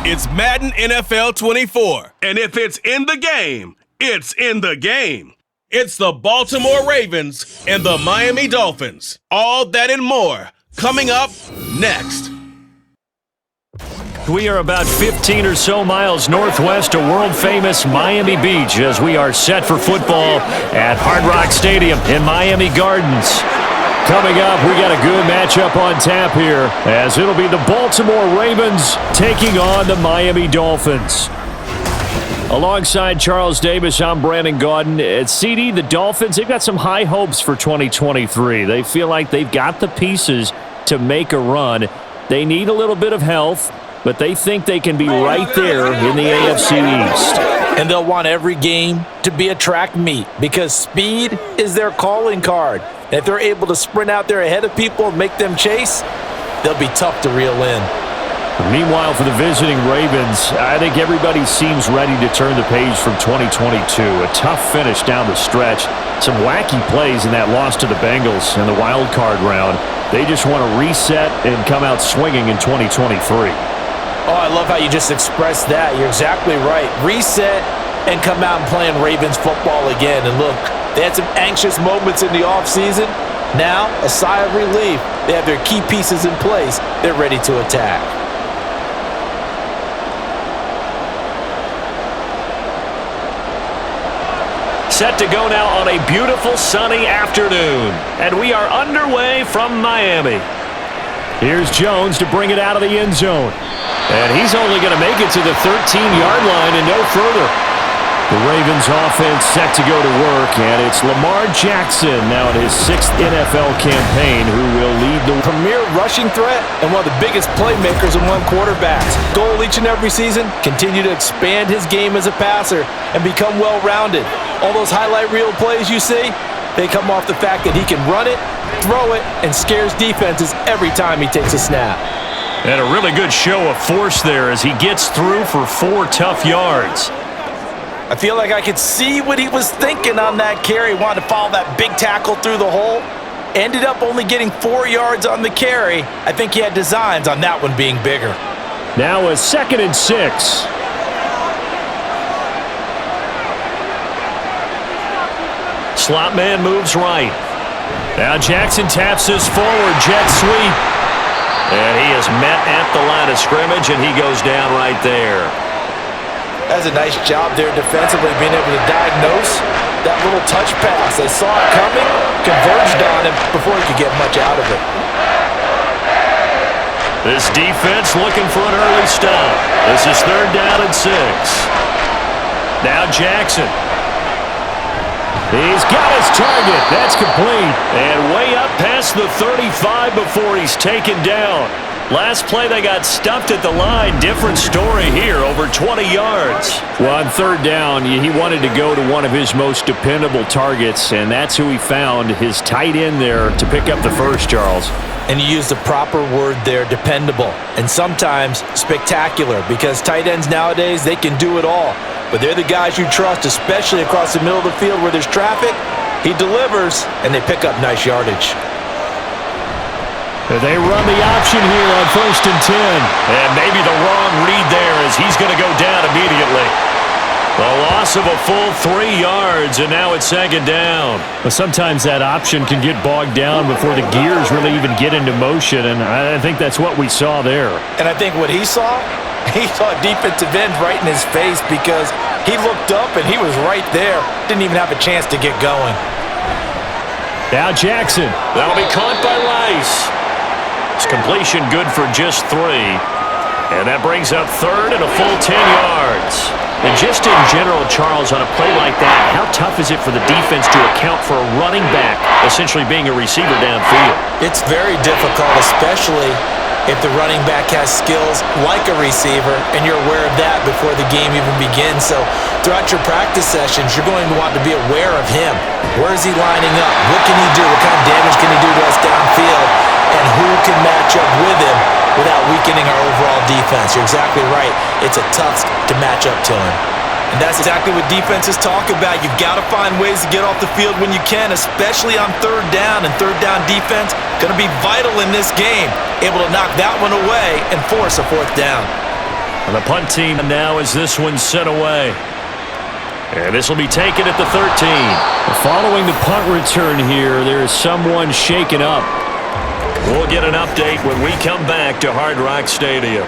It's Madden NFL 24. And if it's in the game, it's in the game. It's the Baltimore Ravens and the Miami Dolphins. All that and more coming up next. We are about 15 or so miles northwest of world-famous Miami Beach as we are set for football at Hard Rock Stadium in Miami Gardens. Coming up, we got a good matchup on tap here as it'll be the Baltimore Ravens taking on the Miami Dolphins. Alongside Charles Davis, I'm Brandon Gaudin. At CD, the Dolphins, they've got some high hopes for 2023. They feel like they've got the pieces to make a run. They need a little bit of health, but they think they can be right there in the AFC East. And they'll want every game to be a track meet because speed is their calling card. And if they're able to sprint out there ahead of people and make them chase, they'll be tough to reel in. Meanwhile, for the visiting Ravens, I think everybody seems ready to turn the page from 2022. A tough finish down the stretch. Some wacky plays in that loss to the Bengals in the wild card round. They just want to reset and come out swinging in 2023. Oh, I love how you just expressed that. You're exactly right. Reset and come out and playing Ravens football again. And look, they had some anxious moments in the offseason. Now, a sigh of relief. They have their key pieces in place. They're ready to attack. Set to go now on a beautiful sunny afternoon. And we are underway from Miami. Here's Jones to bring it out of the end zone. And he's only going to make it to the 13-yard line and no further. The Ravens offense set to go to work, and it's Lamar Jackson now in his 6th NFL campaign who will lead the premier rushing threat and one of the biggest playmakers among quarterbacks. Goal each and every season, continue to expand his game as a passer and become well-rounded. All those highlight reel plays you see, they come off the fact that he can run it, throw it, and scares defenses every time he takes a snap. And a really good show of force there as he gets through for 4 tough yards. I feel like I could see what he was thinking on that carry. Wanted to follow that big tackle through the hole. Ended up only getting 4 yards on the carry. I think he had designs on that one being bigger. Now a 2nd and 6. Slot man moves right. Now Jackson taps this forward jet sweep. And he is met at the line of scrimmage, and he goes down right there. That's a nice job there defensively, being able to diagnose that little touch pass. They saw it coming, converged on him before he could get much out of it. This defense looking for an early stop. This is 3rd down and 6. Now Jackson. He's got his target. That's complete. And way up past the 35 before he's taken down. Last play, they got stuffed at the line. Different story here, over 20 yards. Well, on 3rd down, he wanted to go to one of his most dependable targets, and that's who he found, his tight end there, to pick up the first, Charles. And you used the proper word there, dependable, and sometimes spectacular, because tight ends nowadays, they can do it all. But they're the guys you trust, especially across the middle of the field where there's traffic. He delivers, and they pick up nice yardage. They run the option here on 1st and 10. And maybe the wrong read there as he's going to go down immediately. The loss of a full 3 yards, and now it's 2nd down. But sometimes that option can get bogged down before the gears really even get into motion, and I think that's what we saw there. And I think what he saw a defensive end right in his face because he looked up and he was right there. Didn't even have a chance to get going. Now Jackson. That'll be caught by Rice. It's completion good for just 3. And that brings up 3rd and a full 10 yards. And just in general, Charles, on a play like that, how tough is it for the defense to account for a running back essentially being a receiver downfield? It's very difficult, especially if the running back has skills like a receiver, and you're aware of that before the game even begins. So throughout your practice sessions, you're going to want to be aware of him. Where is he lining up? What can he do? What kind of damage can he do to us downfield? And who can match up with him without weakening our overall defense? You're exactly right. It's a tough to match up to him. And that's exactly what defenses talk about. You've got to find ways to get off the field when you can, especially on 3rd down. And 3rd down defense going to be vital in this game. Able to knock that one away and force a 4th down. And the punt team now as this one sent away. And this will be taken at the 13. Following the punt return here, there is someone shaken up. We'll get an update when we come back to Hard Rock Stadium.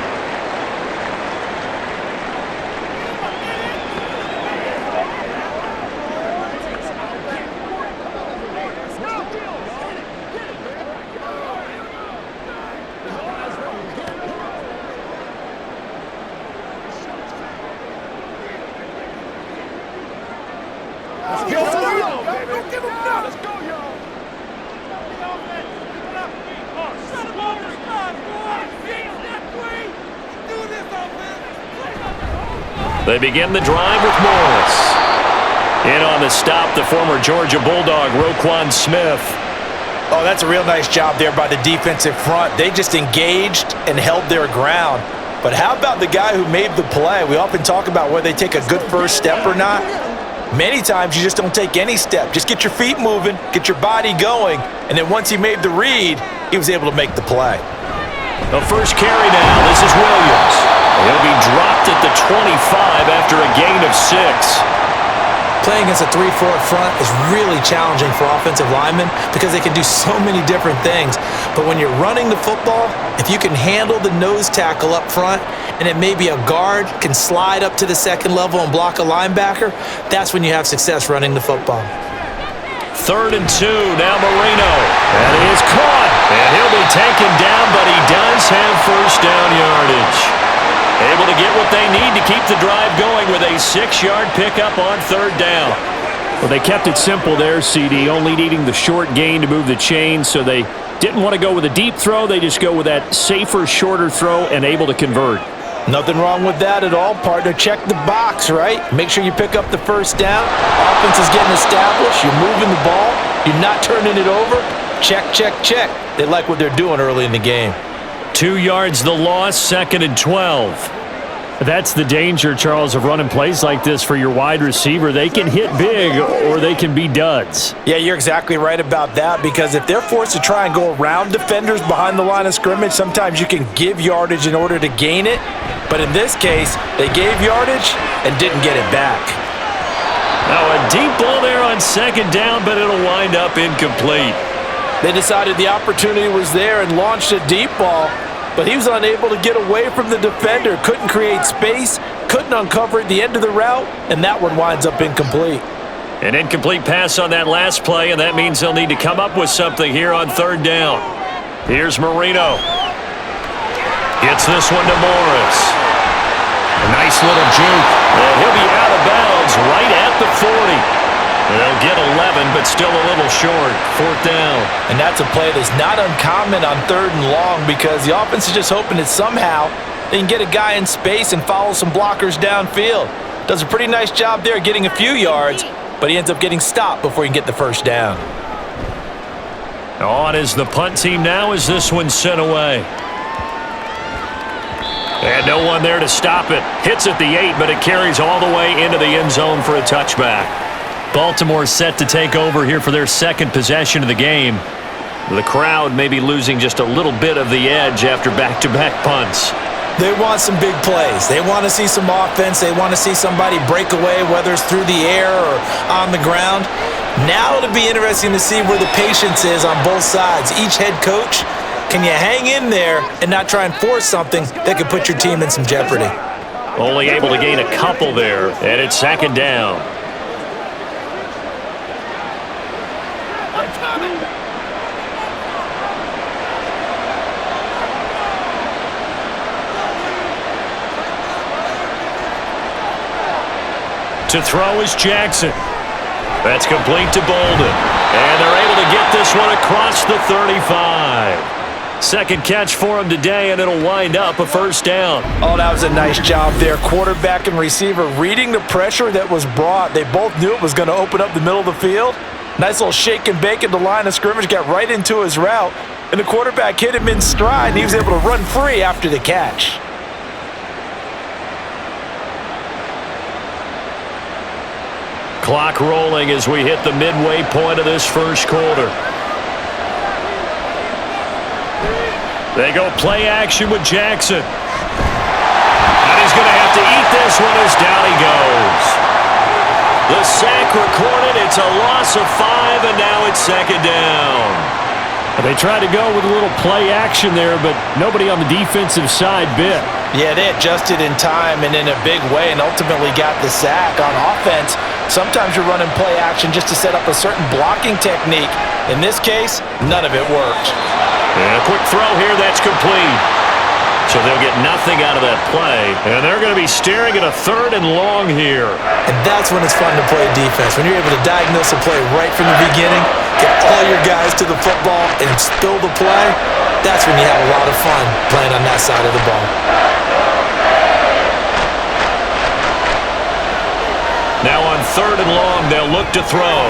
They begin the drive with Morris. In on the stop, the former Georgia Bulldog, Roquan Smith. Oh, that's a real nice job there by the defensive front. They just engaged and held their ground. But how about the guy who made the play? We often talk about whether they take a good first step or not. Many times you just don't take any step. Just get your feet moving, get your body going, and then once he made the read, he was able to make the play. The first carry now, this is Williams. He'll be dropped at the 25 after a gain of 6. Playing against a 3-4 front is really challenging for offensive linemen because they can do so many different things. But when you're running the football, if you can handle the nose tackle up front and then maybe a guard can slide up to the second level and block a linebacker, that's when you have success running the football. 3rd and 2, now Marino. And he is caught. And he'll be taken down, but he does have first down yardage. Able to get what they need to keep the drive going with a 6-yard pickup on 3rd down. Well, they kept it simple there, CD, only needing the short gain to move the chain, so they didn't want to go with a deep throw. They just go with that safer, shorter throw and able to convert. Nothing wrong with that at all, partner. Check the box, right? Make sure you pick up the first down. Offense is getting established. You're moving the ball. You're not turning it over. Check, check, check. They like what they're doing early in the game. 2 yards the loss, 2nd and 12. That's the danger, Charles, of running plays like this for your wide receiver. They can hit big or they can be duds. Yeah, you're exactly right about that because if they're forced to try and go around defenders behind the line of scrimmage, sometimes you can give yardage in order to gain it. But in this case, they gave yardage and didn't get it back. Now a deep ball there on 2nd down, but it'll wind up incomplete. They decided the opportunity was there and launched a deep ball, but he was unable to get away from the defender, couldn't create space, couldn't uncover at the end of the route, and that one winds up incomplete. An incomplete pass on that last play, and that means they'll need to come up with something here on 3rd down. Here's Marino. Gets this one to Morris. A nice little juke, and he'll be out of bounds right at the 40. They'll get 11, but still a little short. 4th down. And that's a play that's not uncommon on 3rd and long because the offense is just hoping that somehow they can get a guy in space and follow some blockers downfield. Does a pretty nice job there getting a few yards, but he ends up getting stopped before he can get the first down. On is the punt team now as this one's sent away. And no one there to stop it. Hits at the 8, but it carries all the way into the end zone for a touchback. Baltimore set to take over here for their 2nd possession of the game. The crowd may be losing just a little bit of the edge after back-to-back punts. They want some big plays. They want to see some offense. They want to see somebody break away, whether it's through the air or on the ground. Now it'll be interesting to see where the patience is on both sides. Each head coach, can you hang in there and not try and force something that could put your team in some jeopardy? Only able to gain a couple there, and it's 2nd down. To throw is Jackson. That's complete to Bolden. And they're able to get this one across the 35. 2nd catch for him today, and it'll wind up a 1st down. Oh, that was a nice job there. Quarterback and receiver reading the pressure that was brought. They both knew it was going to open up the middle of the field. Nice little shake and bake at the line of scrimmage, got right into his route, and the quarterback hit him in stride, and he was able to run free after the catch. Clock rolling as we hit the midway point of this 1st quarter. They go play action with Jackson. And he's this one is down he goes. The sack recorded. It's a loss of 5, and now it's second down. They tried to go with a little play action there, but nobody on the defensive side bit. Yeah, they adjusted in time and in a big way and ultimately got the sack. On offense, sometimes you're running play action just to set up a certain blocking technique. In this case, none of it worked. And a quick throw here, that's complete. So they'll get nothing out of that play, and they're going to be staring at a 3rd and long here. And that's when it's fun to play defense, when you're able to diagnose a play right from the beginning, get all your guys to the football, and spill the play. That's when you have a lot of fun playing on that side of the ball. Now on 3rd and long, they'll look to throw.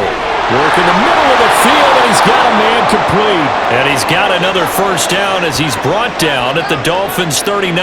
Work in the middle of the field, and he's got a man complete. And he's got another first down as he's brought down at the Dolphins' 39.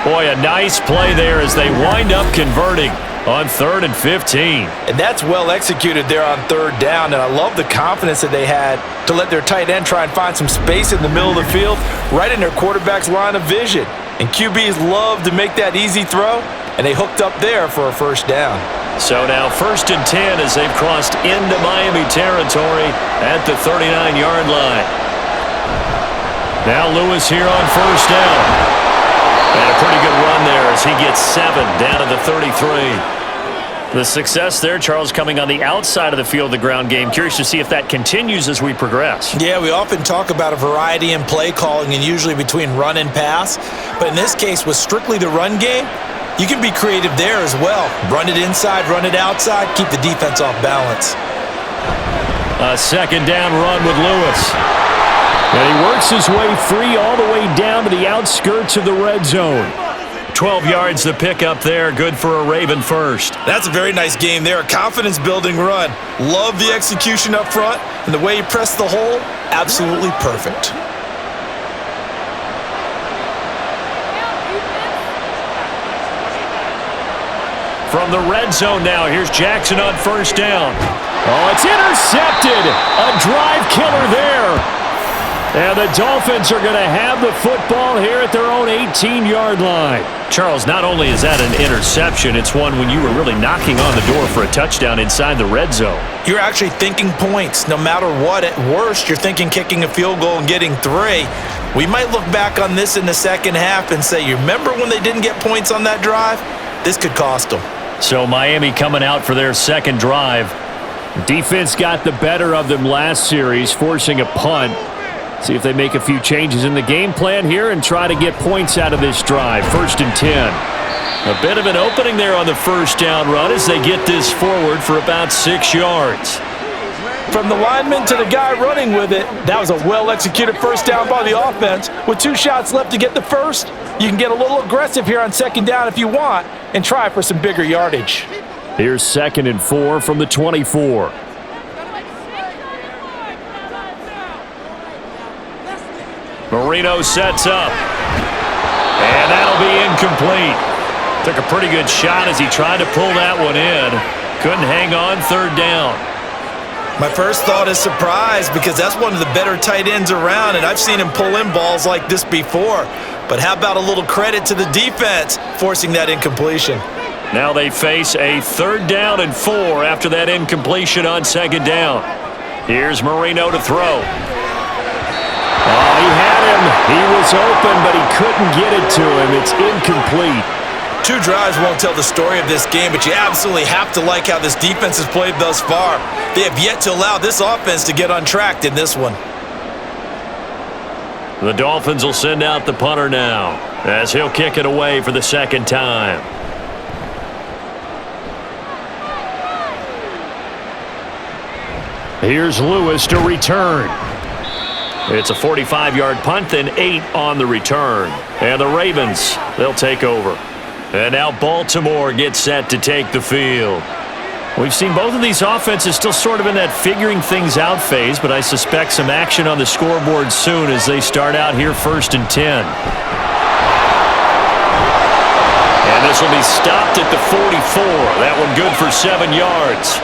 Boy, a nice play there as they wind up converting on 3rd and 15. And that's well executed there on 3rd down, and I love the confidence that they had to let their tight end try and find some space in the middle of the field, right in their quarterback's line of vision. And QBs love to make that easy throw, and they hooked up there for a first down. So now 1st and 10 as they've crossed into Miami territory at the 39-yard line. Now Lewis here on 1st down. And a pretty good run there as he gets 7 down to the 33. The success there, Charles, coming on the outside of the field, the ground game. Curious to see if that continues as we progress. Yeah, we often talk about a variety in play calling and usually between run and pass. But in this case, with strictly the run game, you can be creative there as well. Run it inside, run it outside, keep the defense off balance. A 2nd down run with Lewis. And he works his way free all the way down to the outskirts of the red zone. 12 yards to pick up there, good for a Raven first. That's a very nice game there, a confidence-building run. Love the execution up front, and the way he pressed the hole, absolutely perfect. From the red zone now, here's Jackson on 1st down. Oh, it's intercepted. A drive killer there. And the Dolphins are going to have the football here at their own 18-yard line. Charles, not only is that an interception, it's one when you were really knocking on the door for a touchdown inside the red zone. You're actually thinking points. No matter what, at worst, you're thinking kicking a field goal and getting 3. We might look back on this in the second half and say, you remember when they didn't get points on that drive? This could cost them. So Miami coming out for their second drive. Defense got the better of them last series, forcing a punt. See if they make a few changes in the game plan here and try to get points out of this drive. 1st and 10. A bit of an opening there on the 1st down run as they get this forward for about 6 yards. From the lineman to the guy running with it, that was a well-executed first down by the offense. With 2 shots left to get the first, you can get a little aggressive here on 2nd down if you want and try for some bigger yardage. Here's 2nd and 4 from the 24. Marino sets up. And that'll be incomplete. Took a pretty good shot as he tried to pull that one in. Couldn't hang on 3rd down. My first thought is surprise because that's one of the better tight ends around, and I've seen him pull in balls like this before. But how about a little credit to the defense forcing that incompletion? Now they face a 3rd down and 4 after that incompletion on 2nd down. Here's Marino to throw. Oh, he had him. He was open, but he couldn't get it to him. It's incomplete. 2 drives won't tell the story of this game, but you absolutely have to like how this defense has played thus far. They have yet to allow this offense to get untracked in this one. The Dolphins will send out the punter now as he'll kick it away for the 2nd time. Here's Lewis to return. It's a 45-yard punt, then 8 on the return. And the Ravens, they'll take over. And now Baltimore gets set to take the field. We've seen both of these offenses still sort of in that figuring things out phase, but I suspect some action on the scoreboard soon as they start out here 1st and 10. And this will be stopped at the 44. That one good for 7 yards.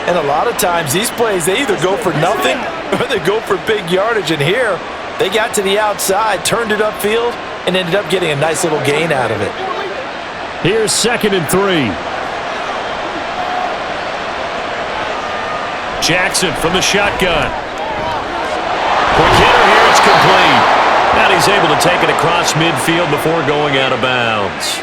And a lot of times these plays, they either go for nothing or they go for big yardage. And here, they got to the outside, turned it upfield, and ended up getting a nice little gain out of it. Here's 2nd and 3. Jackson from the shotgun. Quick hitter here, it's complete. And he's able to take it across midfield before going out of bounds.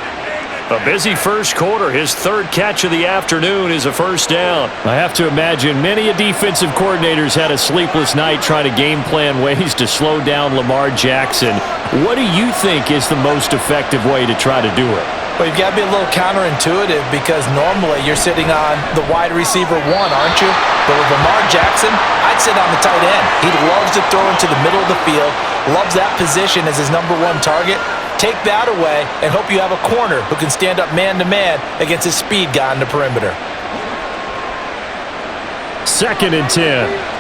A busy first quarter. His 3rd catch of the afternoon is a first down. I have to imagine many defensive coordinators had a sleepless night trying to game plan ways to slow down Lamar Jackson. What do you think is the most effective way to try to do it? Well, you've got to be a little counterintuitive because normally you're sitting on the wide receiver 1, aren't you? But with Lamar Jackson, I'd sit on the tight end. He loves to throw into the middle of the field, loves that position as his number 1 target. Take that away and hope you have a corner who can stand up man-to-man against his speed guy on the perimeter. 2nd and 10.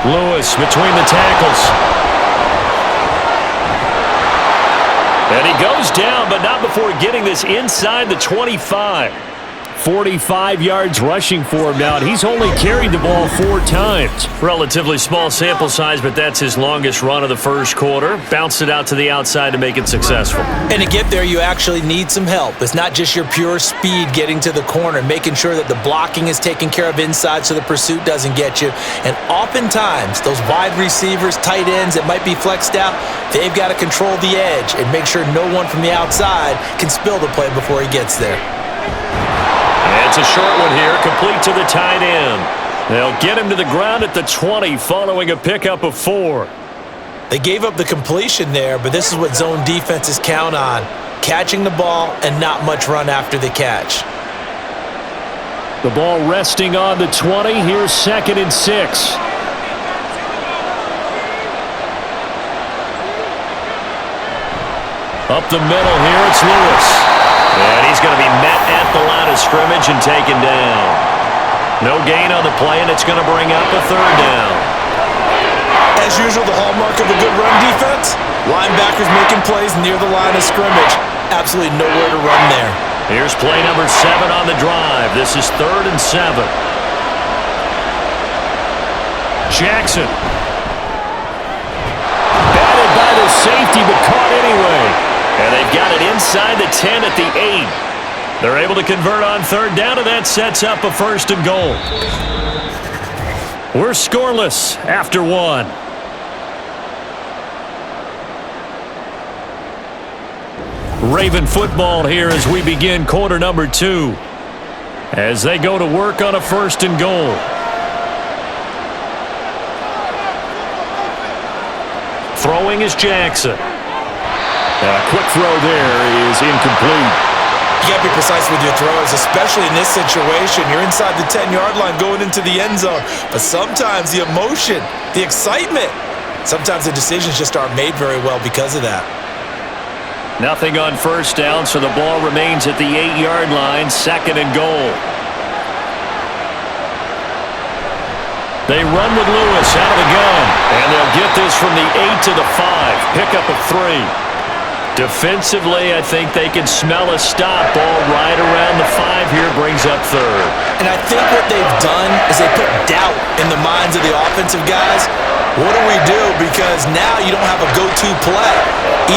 Lewis between the tackles. And he goes down, but not before getting this inside the 25. 45 yards rushing for him now, and he's only carried the ball 4 times. Relatively small sample size, but that's his longest run of the first quarter. Bounced it out to the outside to make it successful. And to get there, you actually need some help. It's not just your pure speed getting to the corner, making sure that the blocking is taken care of inside so the pursuit doesn't get you. And oftentimes, those wide receivers, tight ends that might be flexed out, they've got to control the edge and make sure no one from the outside can spill the play before he gets there. It's a short one here, complete to the tight end. They'll get him to the ground at the 20 following a pickup of 4. They gave up the completion there, but this is what zone defenses count on. Catching the ball and not much run after the catch. The ball resting on the 20. Here's 2nd and 6. Up the middle here, it's Lewis. And he's going to be met at the line of scrimmage and taken down. No gain on the play, and it's going to bring up a 3rd down. As usual, the hallmark of a good run defense, linebackers making plays near the line of scrimmage. Absolutely nowhere to run there. Here's play number 7 on the drive. This is 3rd and 7. Jackson. Batted by the safety, but caught anyway. And they've got it inside the 10 at the 8. They're able to convert on 3rd down, and that sets up a 1st and goal. We're scoreless after 1. Raven football here as we begin quarter number 2. As they go to work on a 1st and goal. Throwing is Jackson. A quick throw there is incomplete. You got to be precise with your throws, especially in this situation. You're inside the 10-yard line going into the end zone. But sometimes the emotion, the excitement, sometimes the decisions just aren't made very well because of that. Nothing on 1st down, so the ball remains at the 8-yard line, 2nd and goal. They run with Lewis out of the gun. And they'll get this from the 8 to the 5. Pick up a 3. Defensively, I think they can smell a stop. Ball right around the 5 here, brings up 3rd. And I think what they've done is they put doubt in the minds of the offensive guys. What do we do? Because now you don't have a go-to play.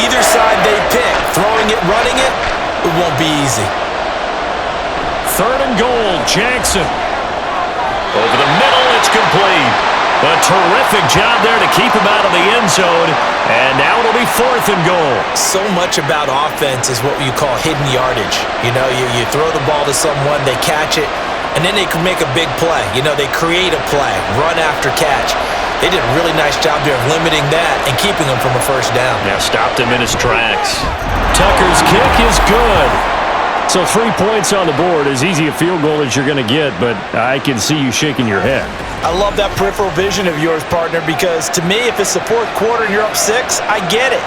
Either side they pick, throwing it, running it, it won't be easy. 3rd and goal, Jackson. Over the middle, it's complete. A terrific job there to keep him out of the end zone. And now it'll be 4th and goal. So much about offense is what you call hidden yardage. You know, you throw the ball to someone, they catch it, and then they can make a big play. You know, they create a play, run after catch. They did a really nice job there of limiting that and keeping him from a 1st down. Yeah, stopped him in his tracks. Tucker's kick is good. So 3 points on the board, as easy a field goal as you're going to get, but I can see you shaking your head. I love that peripheral vision of yours, partner, because to me, if it's the 4th quarter and you're up 6, I get it.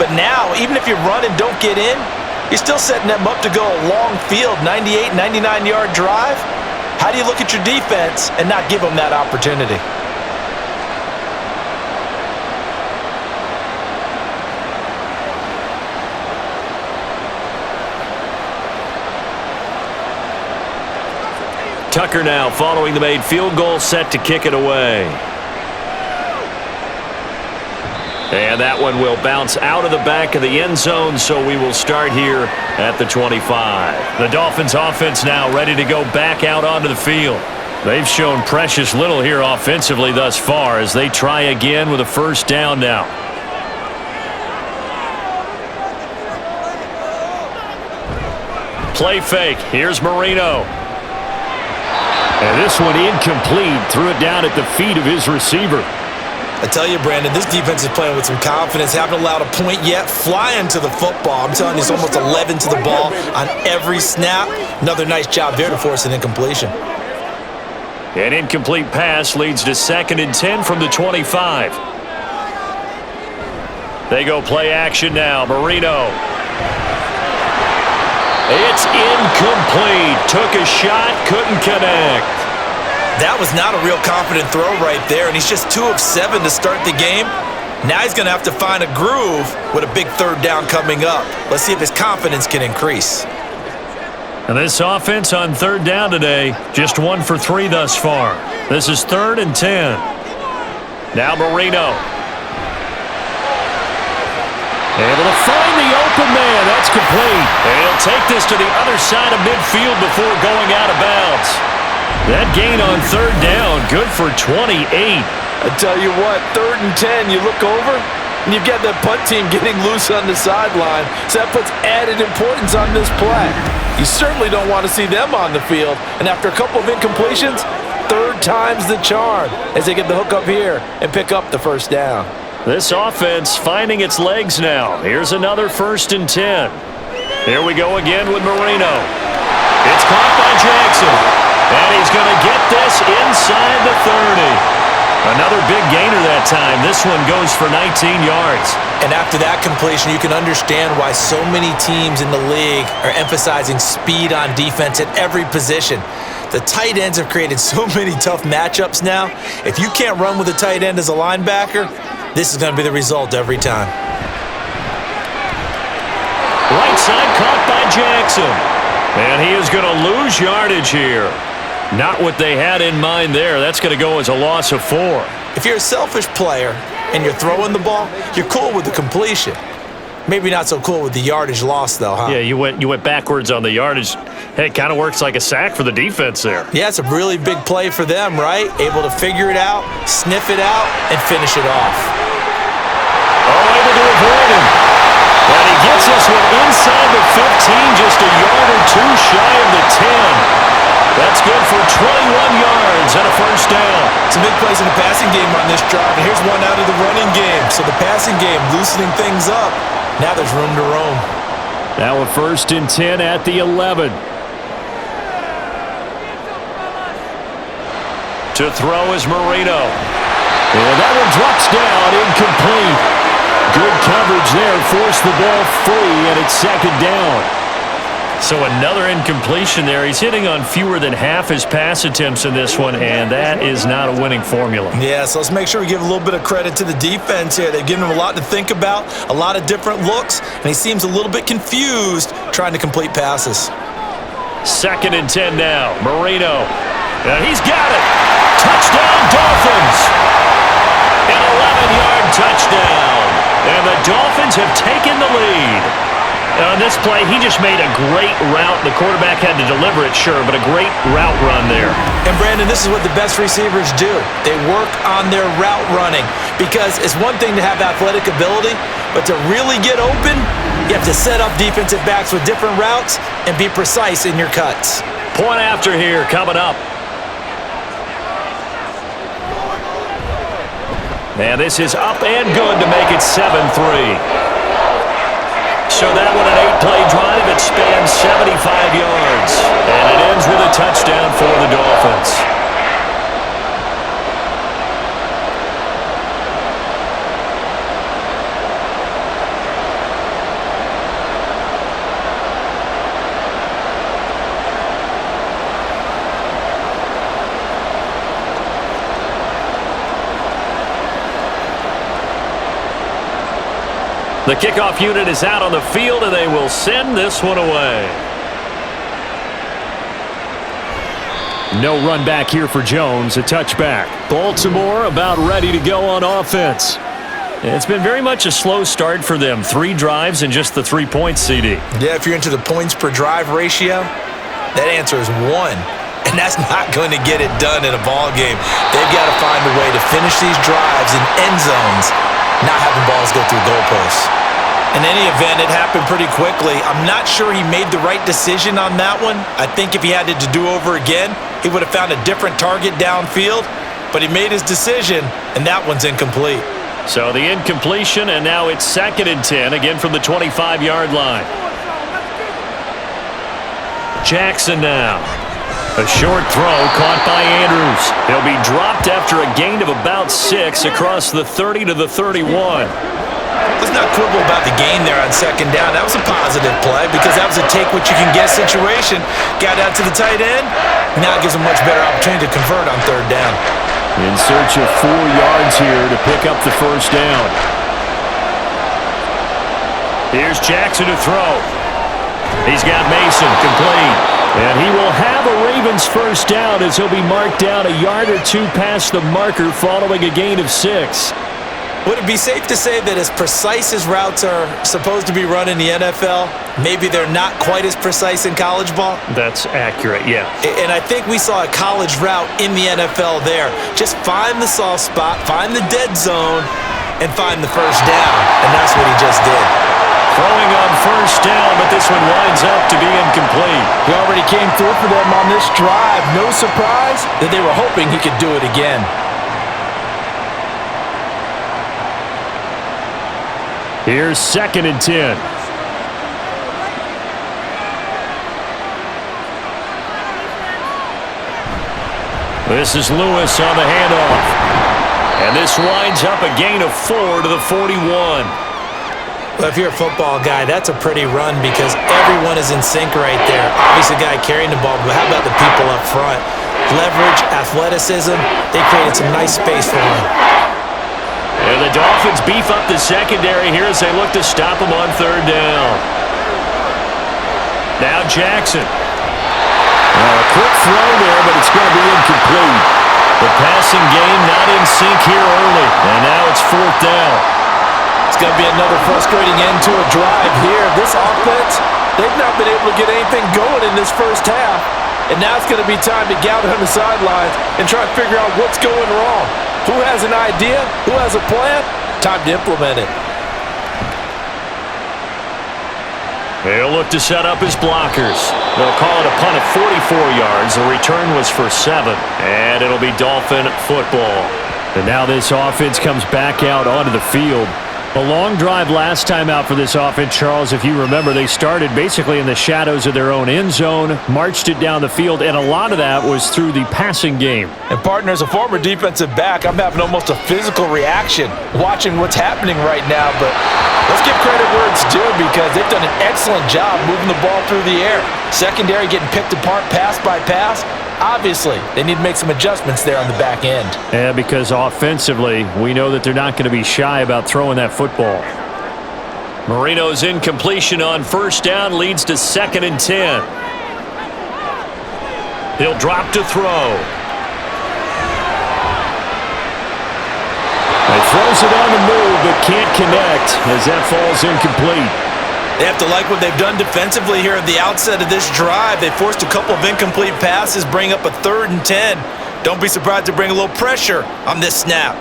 But now, even if you run and don't get in, you're still setting them up to go a long field, 98, 99-yard drive. How do you look at your defense and not give them that opportunity? Tucker now following the made field goal, set to kick it away. And that one will bounce out of the back of the end zone, so we will start here at the 25. The Dolphins offense now ready to go back out onto the field. They've shown precious little here offensively thus far as they try again with a first down now. Play fake. Here's Marino. And this one incomplete. Threw it down at the feet of his receiver. I tell you, Brandon, this defense is playing with some confidence. Haven't allowed a point yet. Flying to the football. I'm telling you, it's almost 11 to the ball on every snap. Another nice job there to force an incompletion. An incomplete pass leads to 2nd and 10 from the 25. They go play action now. Marino. It's incomplete. Took a shot, couldn't connect. That was not a real confident throw right there, and he's just 2 of 7 to start the game. Now he's going to have to find a groove with a big third down coming up. Let's see if his confidence can increase. And this offense on third down today, just 1 for 3 thus far. This is 3rd and 10. Now Marino. Able to find the open man. That's complete. And he'll take this to the other side of midfield before going out of bounds. That gain on third down, good for 28. I tell you what, 3rd and 10, you look over, and you've got that punt team getting loose on the sideline, so that puts added importance on this play. You certainly don't want to see them on the field, and after a couple of incompletions, 3rd time's the charm as they get the hook up here and pick up the first down. This offense finding its legs now. Here's another 1st and 10. Here we go again with Marino. It's caught by Jackson. And he's going to get this inside the 30. Another big gainer that time. This one goes for 19 yards. And after that completion, you can understand why so many teams in the league are emphasizing speed on defense at every position. The tight ends have created so many tough matchups now. If you can't run with a tight end as a linebacker, this is going to be the result every time. Right side caught by Jackson. And he is going to lose yardage here. Not what they had in mind there. That's going to go as a loss of 4. If you're a selfish player and you're throwing the ball, you're cool with the completion. Maybe not so cool with the yardage loss, though, huh? Yeah, you went backwards on the yardage. Hey, it kind of works like a sack for the defense there. Yeah, it's a really big play for them, right? Able to figure it out, sniff it out, and finish it off. Oh, able to avoid him. And he gets this one inside the 15, just a yard or 2 shy of the 10. That's good for 21 yards and a first down. Some big plays in the passing game on this drive, and here's one out of the running game. So the passing game loosening things up. Now there's room to roam. Now a 1st and 10 at the 11. To throw is Marino. And that one drops down, incomplete. Good coverage there, forced the ball free, and it's 2nd down. So another incompletion there. He's hitting on fewer than half his pass attempts in this one, and that is not a winning formula. Yeah, so let's make sure we give a little bit of credit to the defense here. They've given him a lot to think about, a lot of different looks, and he seems a little bit confused trying to complete passes. 2nd and 10 now. Marino. And he's got it. Touchdown, Dolphins. An 11-yard touchdown. And the Dolphins have taken the lead. On this play, he just made a great route. The quarterback had to deliver it, sure, but a great route run there. And, Brandon, this is what the best receivers do. They work on their route running because it's one thing to have athletic ability, but to really get open, you have to set up defensive backs with different routes and be precise in your cuts. Point after here coming up. And this is up and good to make it 7-3. So that one an 8-play drive. It spans 75 yards. And it ends with a touchdown for the Dolphins. The kickoff unit is out on the field, and they will send this one away. No run back here for Jones, a touchback. Baltimore about ready to go on offense. It's been very much a slow start for them. 3 drives and just the 3 points, CD. Yeah, if you're into the points per drive ratio, that answer is 1. And that's not going to get it done in a ball game. They've got to find a way to finish these drives in end zones, not having balls go through goalposts. In any event, it happened pretty quickly. I'm not sure he made the right decision on that one. I think if he had it to do over again, he would have found a different target downfield. But he made his decision, and that one's incomplete. So the incompletion, and now it's 2nd and 10, again from the 25-yard line. Jackson now. A short throw caught by Andrews. He'll be dropped after a gain of about 6 across the 30 to the 31. Let's not quibble about the gain there on 2nd down. That was a positive play because that was a take-what-you-can-get situation. Got out to the tight end. Now it gives him a much better opportunity to convert on 3rd down. In search of 4 yards here to pick up the 1st down. Here's Jackson to throw. He's got Mason complete. And he will have a Ravens 1st down as he'll be marked down a yard or 2 past the marker following a gain of 6. Would it be safe to say that as precise as routes are supposed to be run in the NFL, maybe they're not quite as precise in college ball? That's accurate, yeah. And I think we saw a college route in the NFL there. Just find the soft spot, find the dead zone, and find the 1st down. And that's what he just did. Throwing on 1st down, but this one winds up to be incomplete. He already came through for them on this drive. No surprise that they were hoping he could do it again. Here's 2nd and 10. This is Lewis on the handoff. And this winds up a gain of 4 to the 41. Well, if you're a football guy, that's a pretty run because everyone is in sync right there. Obviously, the guy carrying the ball, but how about the people up front? Leverage, athleticism, they created some nice space for him. And the Dolphins beef up the secondary here as they look to stop him on 3rd down. Now Jackson. A quick throw there, but it's going to be incomplete. The passing game not in sync here early. And now it's 4th down. It's going to be another frustrating end to a drive here. This offense, they've not been able to get anything going in this 1st half. And now it's going to be time to gather on the sidelines and try to figure out what's going wrong. Who has an idea? Who has a plan? Time to implement it. They'll look to set up his blockers. They'll call it a punt of 44 yards. The return was for 7. And it'll be Dolphin football. And now this offense comes back out onto the field. A long drive last time out for this offense, Charles. If you remember, they started basically in the shadows of their own end zone, marched it down the field, and a lot of that was through the passing game. And partner, as a former defensive back, I'm having almost a physical reaction watching what's happening right now. But let's give credit where it's due because they've done an excellent job moving the ball through the air. Secondary getting picked apart pass by pass. Obviously, they need to make some adjustments there on the back end. Yeah, because offensively, we know that they're not going to be shy about throwing that football. Marino's incompletion on 1st down leads to 2nd and 10. He'll drop to throw. He throws it on the move, but can't connect as that falls incomplete. They have to like what they've done defensively here at the outset of this drive. They forced a couple of incomplete passes, bring up a 3rd and 10. Don't be surprised to bring a little pressure on this snap.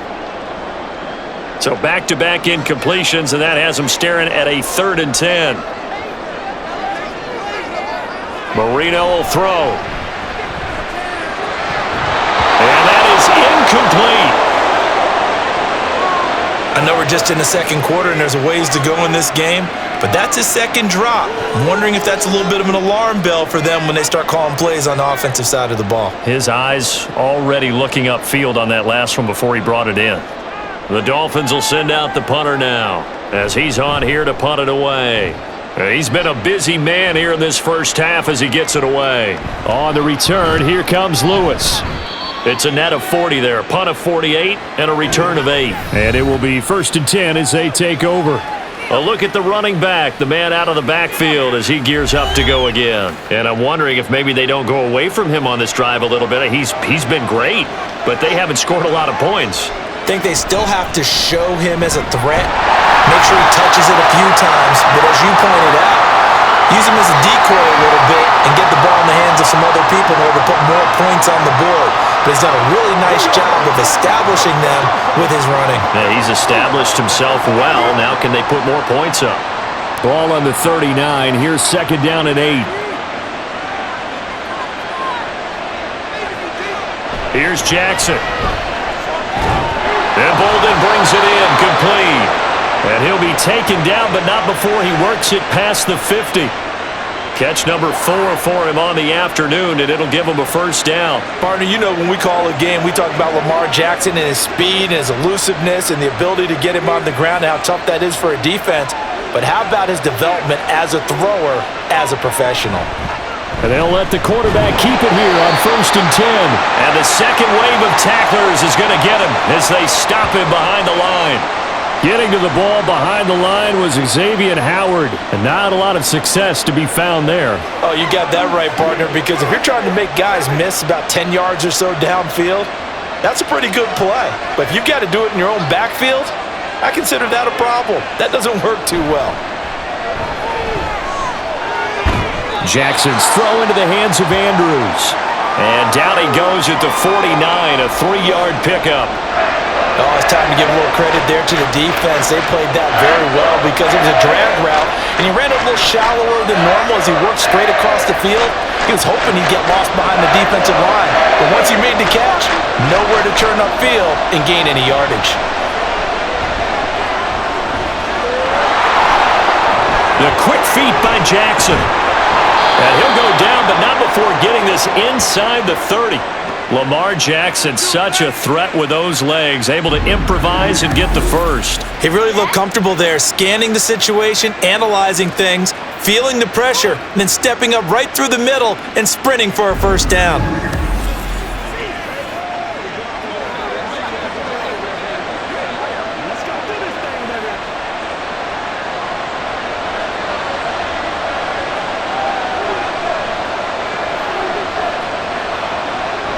So back-to-back incompletions, and that has them staring at a 3rd and 10. Marino will throw. And that is incomplete. I know we're just in the 2nd quarter and there's a ways to go in this game, but that's his 2nd drop. I'm wondering if that's a little bit of an alarm bell for them when they start calling plays on the offensive side of the ball. His eyes already looking upfield on that last one before he brought it in. The Dolphins will send out the punter now as he's on here to punt it away. He's been a busy man here in this 1st half as he gets it away. On the return, here comes Lewis. It's a net of 40 there, punt of 48, and a return of 8. And it will be 1st and 10 as they take over. A look at the running back, the man out of the backfield as he gears up to go again. And I'm wondering if maybe they don't go away from him on this drive a little bit. He's been great, but they haven't scored a lot of points. think they still have to show him as a threat, make sure he touches it a few times, but as you pointed out, use him as a decoy a little bit and get the ball in the hands of some other people in order to put more points on the board. But he's done a really nice job of establishing them with his running. Yeah, he's established himself well. Now can they put more points up? Ball on the 39. Here's second down and 8. Here's Jackson. And Bolden brings it in, complete. And he'll be taken down, but not before he works it past the 50. Catch number 4 for him on the afternoon, and it'll give him a first down. Partner, you know when we call a game, we talk about Lamar Jackson and his speed and his elusiveness and the ability to get him on the ground and how tough that is for a defense. But how about his development as a thrower, as a professional? And they'll let the quarterback keep it here on 1st and 10. And the second wave of tacklers is going to get him as they stop him behind the line. Getting to the ball behind the line was Xavier Howard, and not a lot of success to be found there. Oh, you got that right, partner, because if you're trying to make guys miss about 10 yards or so downfield, that's a pretty good play. But if you've got to do it in your own backfield, I consider that a problem. That doesn't work too well. Jackson's throw into the hands of Andrews. And down he goes at the 49, a 3-yard pickup. Oh, it's time to give a little credit there to the defense. They played that very well because it was a drag route, and he ran it a little shallower than normal as he worked straight across the field. He was hoping he'd get lost behind the defensive line, but once he made the catch, nowhere to turn upfield and gain any yardage. The quick feet by Jackson. And he'll go down, but not before getting this inside the 30. Lamar Jackson, such a threat with those legs, able to improvise and get the first. He really looked comfortable there, scanning the situation, analyzing things, feeling the pressure, and then stepping up right through the middle and sprinting for a first down.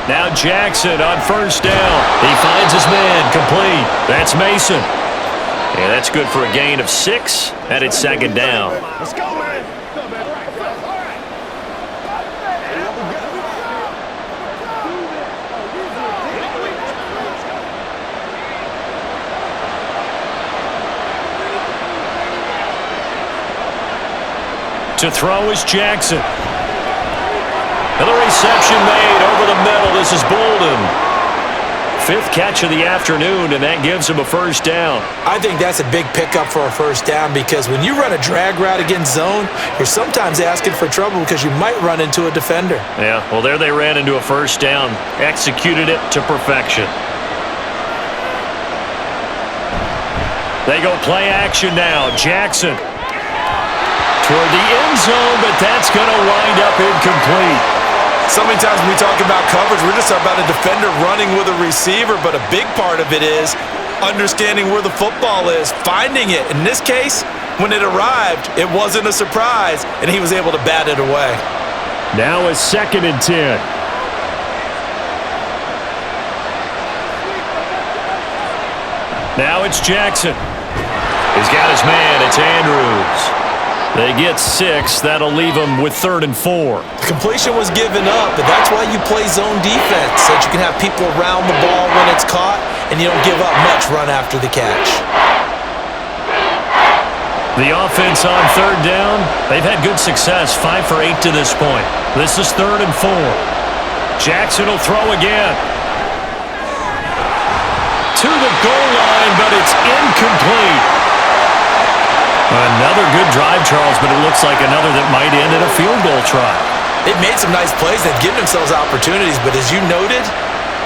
Now Jackson on first down. He finds his man, complete. That's Mason. And that's good for a gain of 6, and it's second down. Let's go, man. To throw is Jackson. And the reception made over the middle. This is Bolden. 5th catch of the afternoon, and that gives him a first down. I think that's a big pickup for a first down because when you run a drag route against zone, you're sometimes asking for trouble because you might run into a defender. Yeah, well, there they ran into a first down. Executed it to perfection. They go play action now. Jackson toward the end zone, but that's going to wind up incomplete. So many times when we talk about coverage, we're just talking about a defender running with a receiver, but a big part of it is understanding where the football is, finding it. In this case, when it arrived, it wasn't a surprise, and he was able to bat it away. Now a 2nd and 10. Now it's Jackson. He's got his man. It's Andrews. They get 6. That'll leave them with 3rd and 4. Completion was given up, but that's why you play zone defense, so that you can have people around the ball when it's caught, and you don't give up much run after the catch. The offense on 3rd down, they've had good success, 5 for 8 to this point. This is 3rd and 4. Jackson will throw again. To the goal line, but it's incomplete. Another good drive, Charles, but it looks like another that might end in a field goal try. They've made some nice plays. They've given themselves opportunities, but as you noted,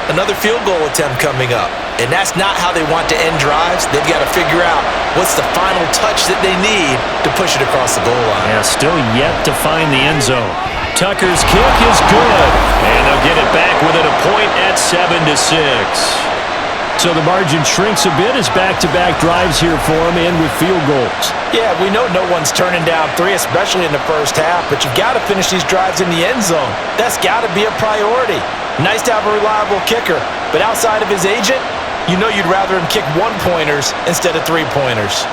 another field goal attempt coming up. And that's not how they want to end drives. They've got to figure out what's the final touch that they need to push it across the goal line. Yeah, still yet to find the end zone. Tucker's kick is good, and they'll get it back within a point at 7-6. So the margin shrinks a bit as back-to-back drives here for them and with field goals. Yeah, we know no one's turning down 3, especially in the first half, but you've got to finish these drives in the end zone. That's got to be a priority. Nice to have a reliable kicker, but outside of his agent, you know you'd rather him kick one-pointers instead of three-pointers.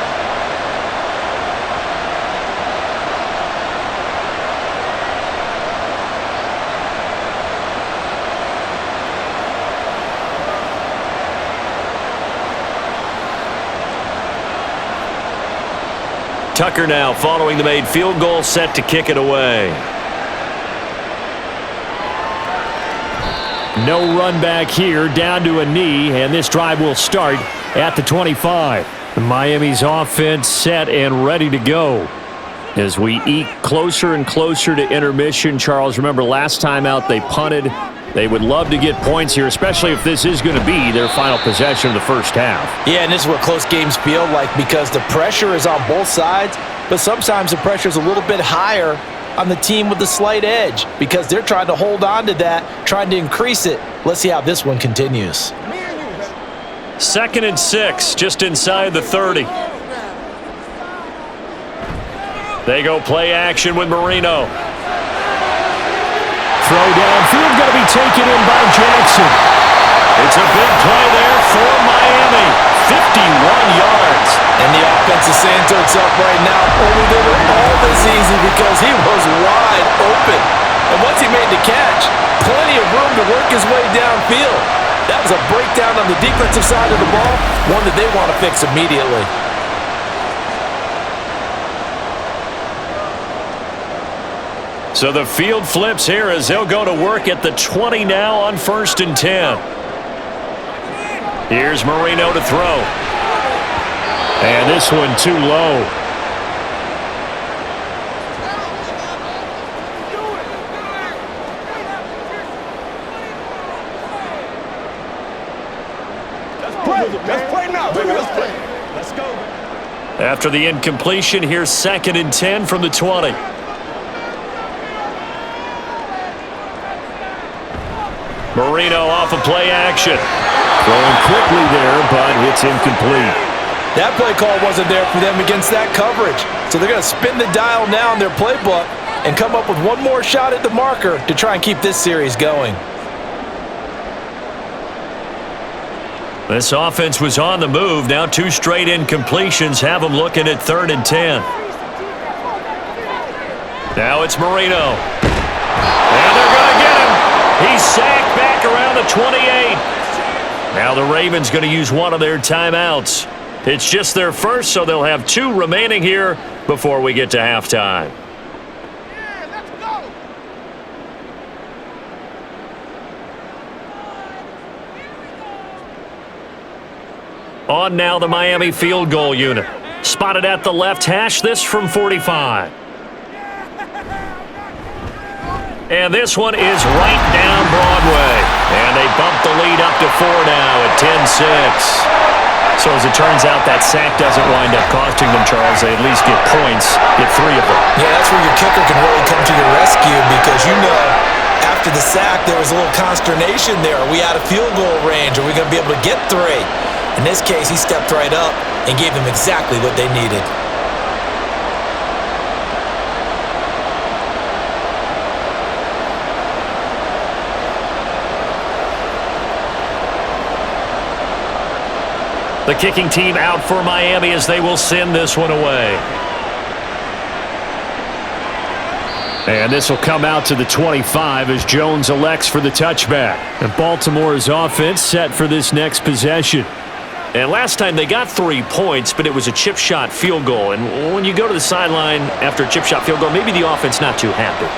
Tucker now following the made field goal, set to kick it away. No run back here, down to a knee, and this drive will start at the 25. Miami's offense set and ready to go. As we eke closer and closer to intermission, Charles, remember last time out they punted. They would love to get points here, especially if this is going to be their final possession of the first half. Yeah, and this is what close games feel like because the pressure is on both sides, but sometimes the pressure is a little bit higher on the team with the slight edge because they're trying to hold on to that, trying to increase it. Let's see how this one continues. 2nd and 6, just inside the 30. They go play action with Marino. Throw downfield, going to be taken in by Jackson. It's a big play there for Miami. 51 yards. And the offense is saying to itself right now, only did it all this easy because he was wide open. And once he made the catch, plenty of room to work his way downfield. That was a breakdown on the defensive side of the ball, one that they want to fix immediately. So the field flips here as they'll go to work at the 20 now on 1st and 10. Here's Marino to throw. And this one too low. Let's play now, baby. Let's play. Let's go. After the incompletion, here's 2nd and 10 from the 20. Marino off of play action. Throwing quickly there, but it's incomplete. That play call wasn't there for them against that coverage. So they're going to spin the dial now in their playbook and come up with one more shot at the marker to try and keep this series going. This offense was on the move. Now 2 straight incompletions have them looking at 3rd and 10. Now it's Marino. And they're going to get him. He's sacked back around the 28. Now the Ravens going to use one of their timeouts. It's just their first, so they'll have 2 remaining here before we get to halftime. On now the Miami field goal unit. Spotted at the left hash, this from 45. And this one is right down Broadway. And they bump the lead up to 4 now at 10-6. So as it turns out, that sack doesn't wind up costing them, Charles. They at least get points, get 3 of them. Yeah, that's where your kicker can really come to your rescue because you know after the sack there was a little consternation there. Are we out of field goal range? Are we going to be able to get 3? In this case, he stepped right up and gave them exactly what they needed. The kicking team out for Miami as they will send this one away. And this will come out to the 25 as Jones elects for the touchback. And Baltimore's offense set for this next possession. And last time they got 3 points, but it was a chip shot field goal. And when you go to the sideline after a chip shot field goal, maybe the offense not too happy.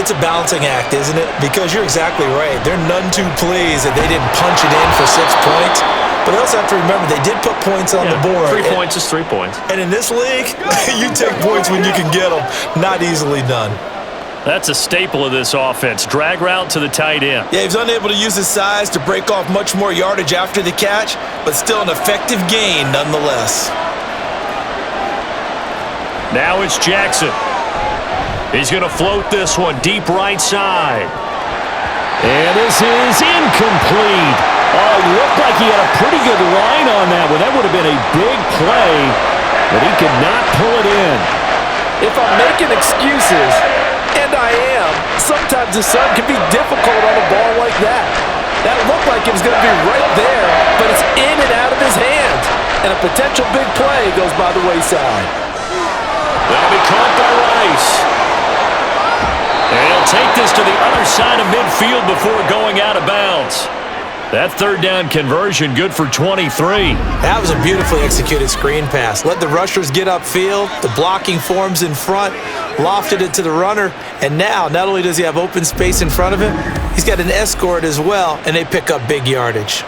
It's a balancing act, isn't it? Because you're exactly right. They're none too pleased that they didn't punch it in for 6 points. But they also have to remember they did put points on the board. 3 points is 3 points. And in this league, you take points when you can get them. Not easily done. That's a staple of this offense. Drag route to the tight end. Yeah, he was unable to use his size to break off much more yardage after the catch, but still an effective gain nonetheless. Now it's Jackson. He's going to float this one deep right side. And this is incomplete. Oh, it looked like he had a pretty good line on that one. That would have been a big play, but he could not pull it in. If I'm making excuses, and I am, sometimes the sun can be difficult on a ball like that. That looked like it was going to be right there, but it's in and out of his hands. And a potential big play goes by the wayside. That'll be caught by Rice. And he'll take this to the other side of midfield before going out of bounds. That third down conversion good for 23. That was a beautifully executed screen pass. Let the rushers get upfield. The blocking forms in front. Lofted it to the runner. And now, not only does he have open space in front of him, he's got an escort as well, and they pick up big yardage.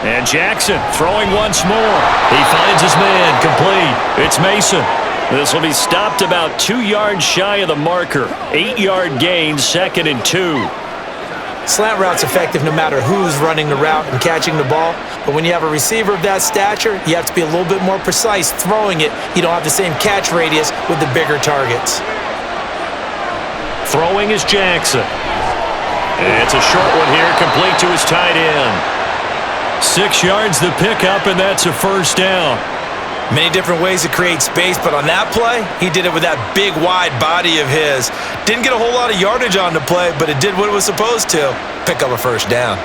And Jackson throwing once more. He finds his man complete. It's Mason. This will be stopped about 2 yards shy of the marker. 8-yard gain, 2nd and 2. Slant route's effective no matter who's running the route and catching the ball. But when you have a receiver of that stature, you have to be a little bit more precise throwing it. You don't have the same catch radius with the bigger targets. Throwing is Jackson. It's a short one here, complete to his tight end. 6 yards the pickup, and that's a first down. Many different ways to create space, but on that play, he did it with that big, wide body of his. Didn't get a whole lot of yardage on the play, but it did what it was supposed to. Pick up a first down.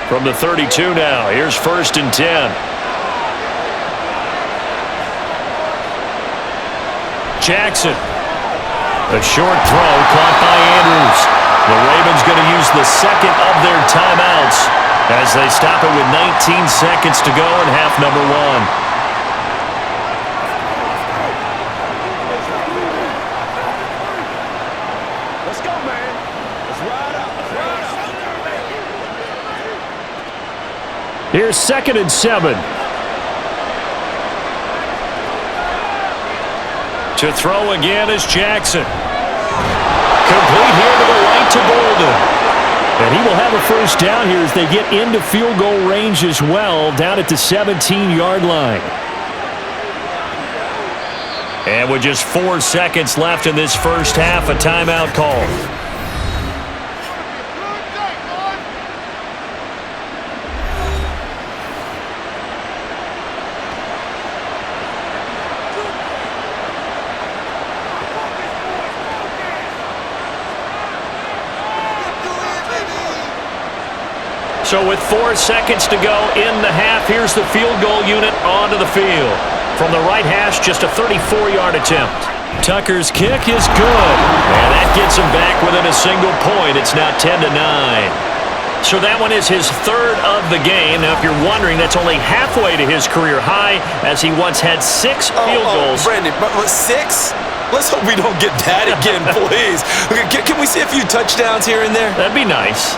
From the 32 now, here's 1st and 10. Jackson. A short throw caught by Andrews. The Ravens going to use the second of their timeouts as they stop it with 19 seconds to go in half number 1. Here's 2nd and 7. To throw again is Jackson. Complete here to the right to Golden. And he will have a first down here as they get into field goal range as well, down at the 17-yard line. And with just 4 seconds left in this first half, a timeout call. So with 4 seconds to go in the half, here's the field goal unit onto the field. From the right hash, just a 34-yard attempt. Tucker's kick is good. And that gets him back within a single point. It's now 10-9. So that one is his 3rd of the game. Now, if you're wondering, that's only halfway to his career high, as he once had 6 field goals. Brandon, but 6? Let's hope we don't get that again, please. Can we see a few touchdowns here and there? That'd be nice.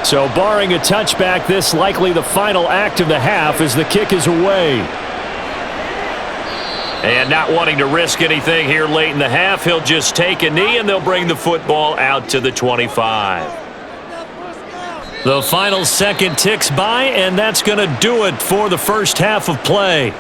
So barring a touchback, this likely the final act of the half as the kick is away. And not wanting to risk anything here late in the half, he'll just take a knee and they'll bring the football out to the 25. The final second ticks by, and that's going to do it for the first half of play.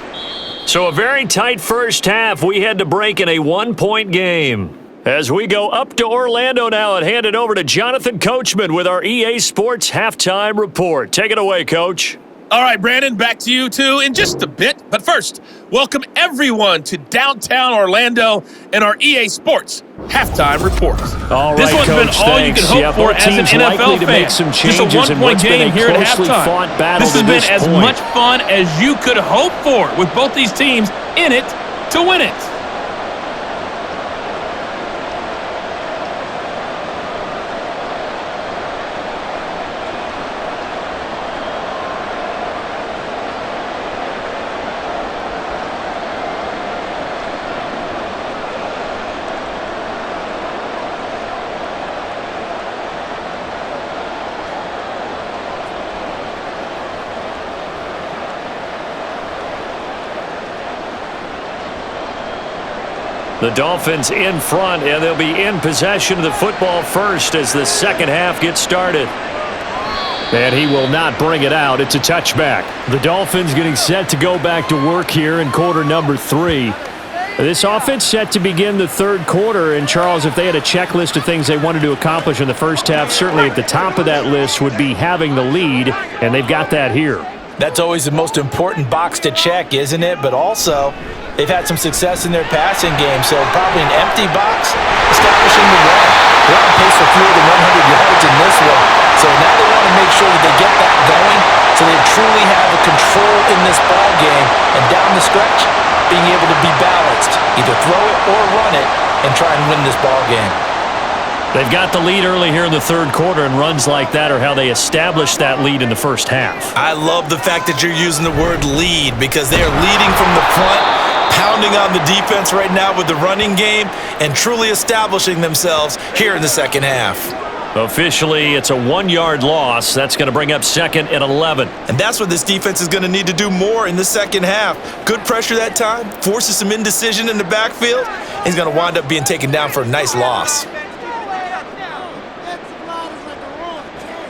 So a very tight first half. We had to break in a 1-point game. As we go up to Orlando now and hand it over to Jonathan Coachman with our EA Sports Halftime Report. Take it away, Coach. All right, Brandon, back to you two in just a bit. But first, welcome everyone to downtown Orlando and our EA Sports Halftime Report. All right, this one's Coach, been all you can hope for as an NFL to fan. Make some Just a one-point game here at halftime. This has been as much fun as you could hope for with both these teams in it to win it. The Dolphins in front, and they'll be in possession of the football first as the second half gets started. And he will not bring it out. It's a touchback. The Dolphins getting set to go back to work here in quarter number 3. This offense set to begin the third quarter. And, Charles, if they had a checklist of things they wanted to accomplish in the first half, certainly at the top of that list would be having the lead, and they've got that here. That's always the most important box to check, isn't it? But also, they've had some success in their passing game, so probably an empty box, establishing the run. They're on pace for fewer than 100 yards in this one. So now they want to make sure that they get that going so they truly have the control in this ball game. And down the stretch, being able to be balanced, either throw it or run it, and try and win this ball game. They've got the lead early here in the third quarter, and runs like that are how they established that lead in the first half. I love the fact that you're using the word lead because they are leading from the front, pounding on the defense right now with the running game, and truly establishing themselves here in the second half. Officially, it's a 1-yard loss. That's going to bring up 2nd and 11. And that's what this defense is going to need to do more in the second half. Good pressure that time, forces some indecision in the backfield. He's going to wind up being taken down for a nice loss.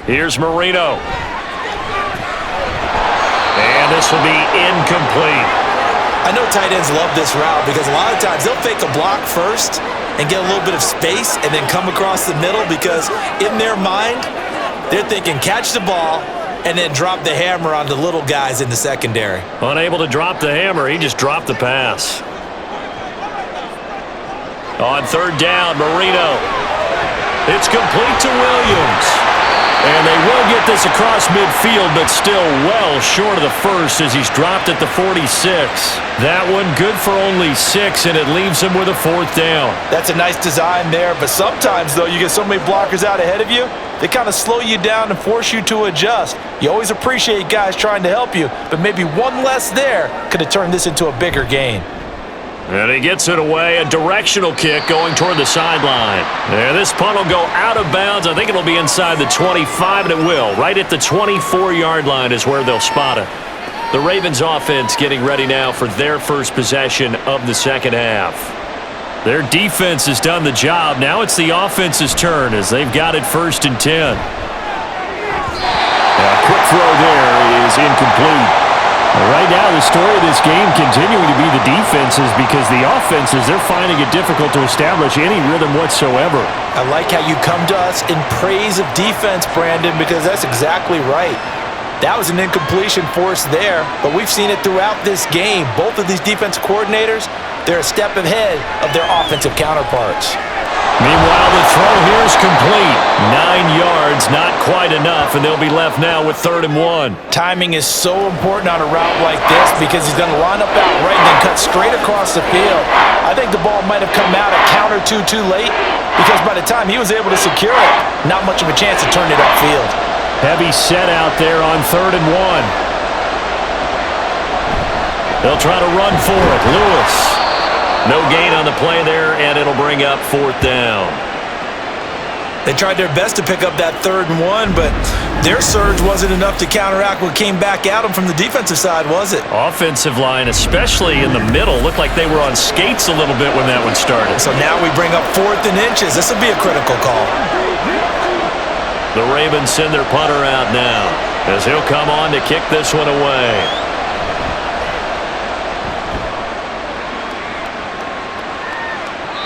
Here's Marino. And this will be incomplete. I know tight ends love this route because a lot of times they'll fake a block first and get a little bit of space and then come across the middle because in their mind, they're thinking catch the ball and then drop the hammer on the little guys in the secondary. Unable to drop the hammer, he just dropped the pass. On third down, Marino. It's complete to Williams. And they will get this across midfield, but still well short of the first as he's dropped at the 46. That one good for only 6, and it leaves him with a 4th down. That's a nice design there, but sometimes, though, you get so many blockers out ahead of you, they kind of slow you down and force you to adjust. You always appreciate guys trying to help you, but maybe one less there could have turned this into a bigger gain. And he gets it away, a directional kick going toward the sideline. And this punt will go out of bounds. I think it'll be inside the 25, and it will. Right at the 24-yard line is where they'll spot it. The Ravens offense getting ready now for their first possession of the second half. Their defense has done the job. Now it's the offense's turn as they've got it 1st and 10. A quick throw there is incomplete. Right now, the story of this game continuing to be the defenses because the offenses, they're finding it difficult to establish any rhythm whatsoever. I like how you come to us in praise of defense, Brandon, because that's exactly right. That was an incompletion forced there, but we've seen it throughout this game. Both of these defense coordinators, they're a step ahead of their offensive counterparts. Meanwhile, the throw here is complete. 9 yards, not quite enough, and they'll be left now with 3rd and 1. Timing is so important on a route like this because he's going to line up out right and then cut straight across the field. I think the ball might have come out a count or two too late because by the time he was able to secure it, not much of a chance to turn it upfield. Heavy set out there on 3rd and 1. They'll try to run for it. Lewis. No gain on the play there, and it'll bring up 4th down. They tried their best to pick up that 3rd and 1, but their surge wasn't enough to counteract what came back at them from the defensive side, was it? Offensive line, especially in the middle, looked like they were on skates a little bit when that one started. So now we bring up 4th and inches. This will be a critical call. The Ravens send their punter out now as he'll come on to kick this one away.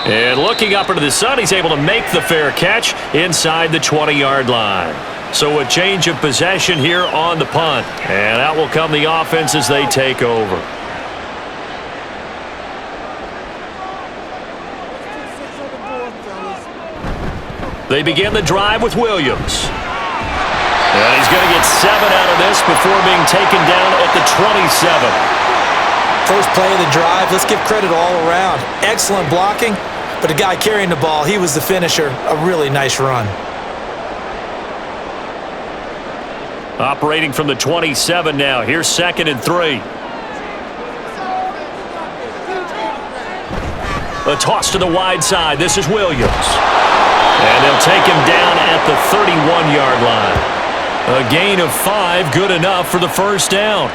And looking up into the sun, he's able to make the fair catch inside the 20-yard line. So a change of possession here on the punt. And out will come the offense as they take over. They begin the drive with Williams. And he's going to get 7 out of this before being taken down at the 27. First play of the drive, let's give credit all around. Excellent blocking, but the guy carrying the ball, he was the finisher. A really nice run. Operating from the 27 now. Here's 2nd and 3. A toss to the wide side. This is Williams. And they'll take him down at the 31-yard line. A gain of 5, good enough for the 1st down.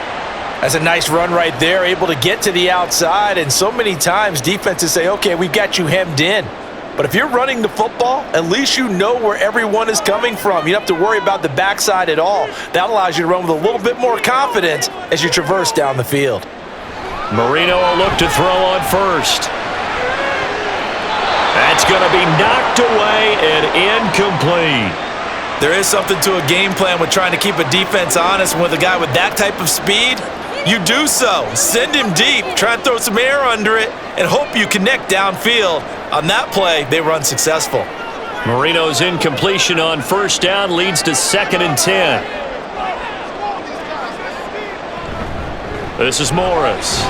That's a nice run right there, able to get to the outside. And so many times defenses say, okay, we've got you hemmed in. But if you're running the football, at least you know where everyone is coming from. You don't have to worry about the backside at all. That allows you to run with a little bit more confidence as you traverse down the field. Marino will look to throw on first. That's going to be knocked away and incomplete. There is something to a game plan with trying to keep a defense honest. And with a guy with that type of speed, you do so. Send him deep, try and throw some air under it, and hope you connect downfield. On that play, they run successful. Marino's incompletion on first down leads to 2nd and 10. This is Morris.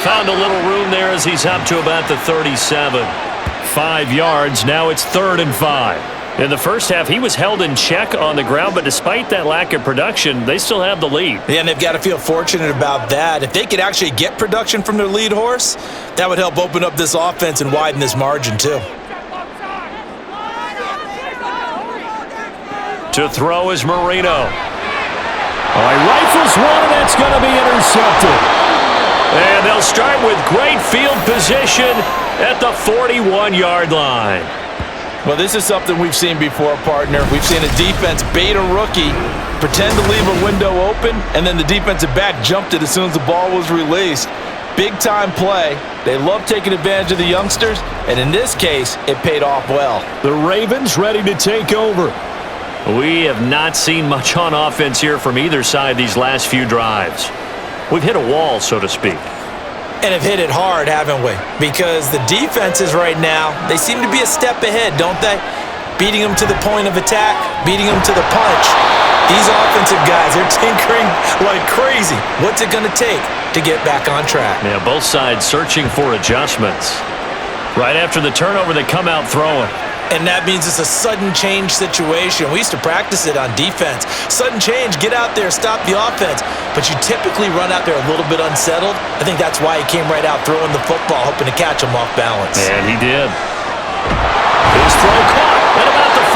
Found a little room there as he's up to about the 37. 5 yards, now it's 3rd and 5. In the first half, he was held in check on the ground, but despite that lack of production, they still have the lead. Yeah, and they've got to feel fortunate about that. If they could actually get production from their lead horse, that would help open up this offense and widen this margin too. To throw is Marino. Rifles one, and that's going to be intercepted. And they'll start with great field position at the 41-yard line. Well, this is something we've seen before, partner. We've seen a defense bait a rookie, pretend to leave a window open, and then the defensive back jumped it as soon as the ball was released. Big-time play. They love taking advantage of the youngsters, and in this case, it paid off well. The Ravens ready to take over. We have not seen much on offense here from either side these last few drives. We've hit a wall, so to speak. And have hit it hard, haven't we? Because the defenses right now, they seem to be a step ahead, don't they? Beating them to the point of attack, beating them to the punch. These offensive guys, they're tinkering like crazy. What's it going to take to get back on track? Yeah, both sides searching for adjustments. Right after the turnover, they come out throwing. And that means it's a sudden change situation. We used to practice it on defense. Sudden change, get out there, stop the offense. But you typically run out there a little bit unsettled. I think that's why he came right out throwing the football, hoping to catch him off balance. And he did. His throw caught at about the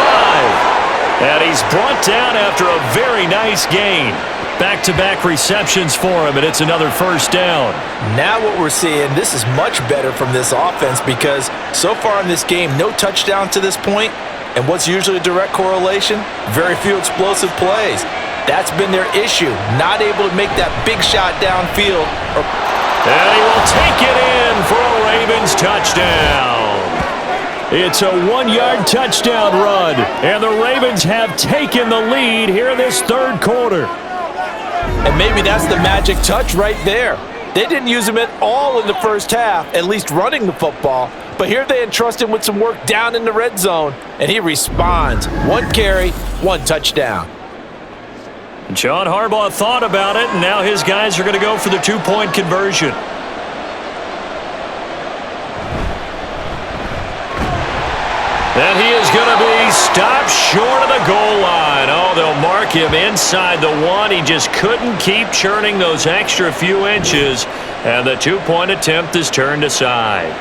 5. And he's brought down after a very nice gain. Back-to-back receptions for him, and it's another first down. Now what we're seeing, this is much better from this offense because so far in this game, no touchdown to this point, and what's usually a direct correlation? Very few explosive plays. That's been their issue, not able to make that big shot downfield. And he will take it in for a Ravens touchdown. It's a 1-yard touchdown run, and the Ravens have taken the lead here in this third quarter. And maybe that's the magic touch right there. They didn't use him at all in the first half, at least running the football. But here they entrust him with some work down in the red zone, and he responds. 1 carry, 1 touchdown. John Harbaugh thought about it, and now his guys are going to go for the 2-point conversion. And he is going to be stopped short of the goal line. Oh, they'll mark him inside the 1. He just couldn't keep churning those extra few inches, and the 2-point attempt is turned aside.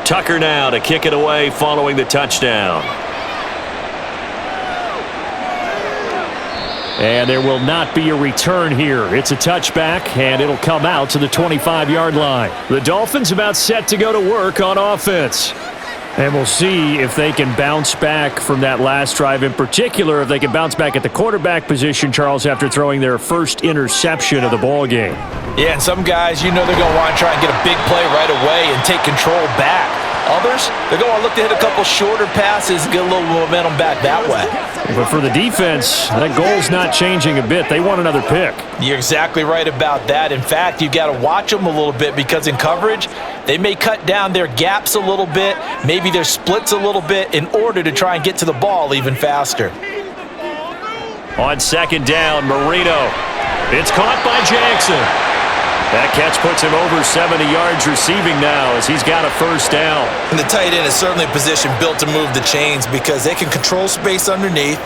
Tucker now to kick it away following the touchdown. And there will not be a return here. It's a touchback, and it'll come out to the 25-yard line. The Dolphins about set to go to work on offense. And we'll see if they can bounce back from that last drive. In particular, if they can bounce back at the quarterback position, Charles, after throwing their first interception of the ball game. Yeah, and some guys, you know they're going to want to try and get a big play right away and take control back. Others, they're going to look to hit a couple shorter passes and get a little momentum back that way. But for the defense, that goal's not changing a bit. They want another pick. You're exactly right about that. In fact, you've got to watch them a little bit because in coverage, they may cut down their gaps a little bit, maybe their splits a little bit in order to try and get to the ball even faster. On second down, Marino. It's caught by Jackson. That catch puts him over 70 yards receiving now as he's got a first down. And the tight end is certainly a position built to move the chains because they can control space underneath.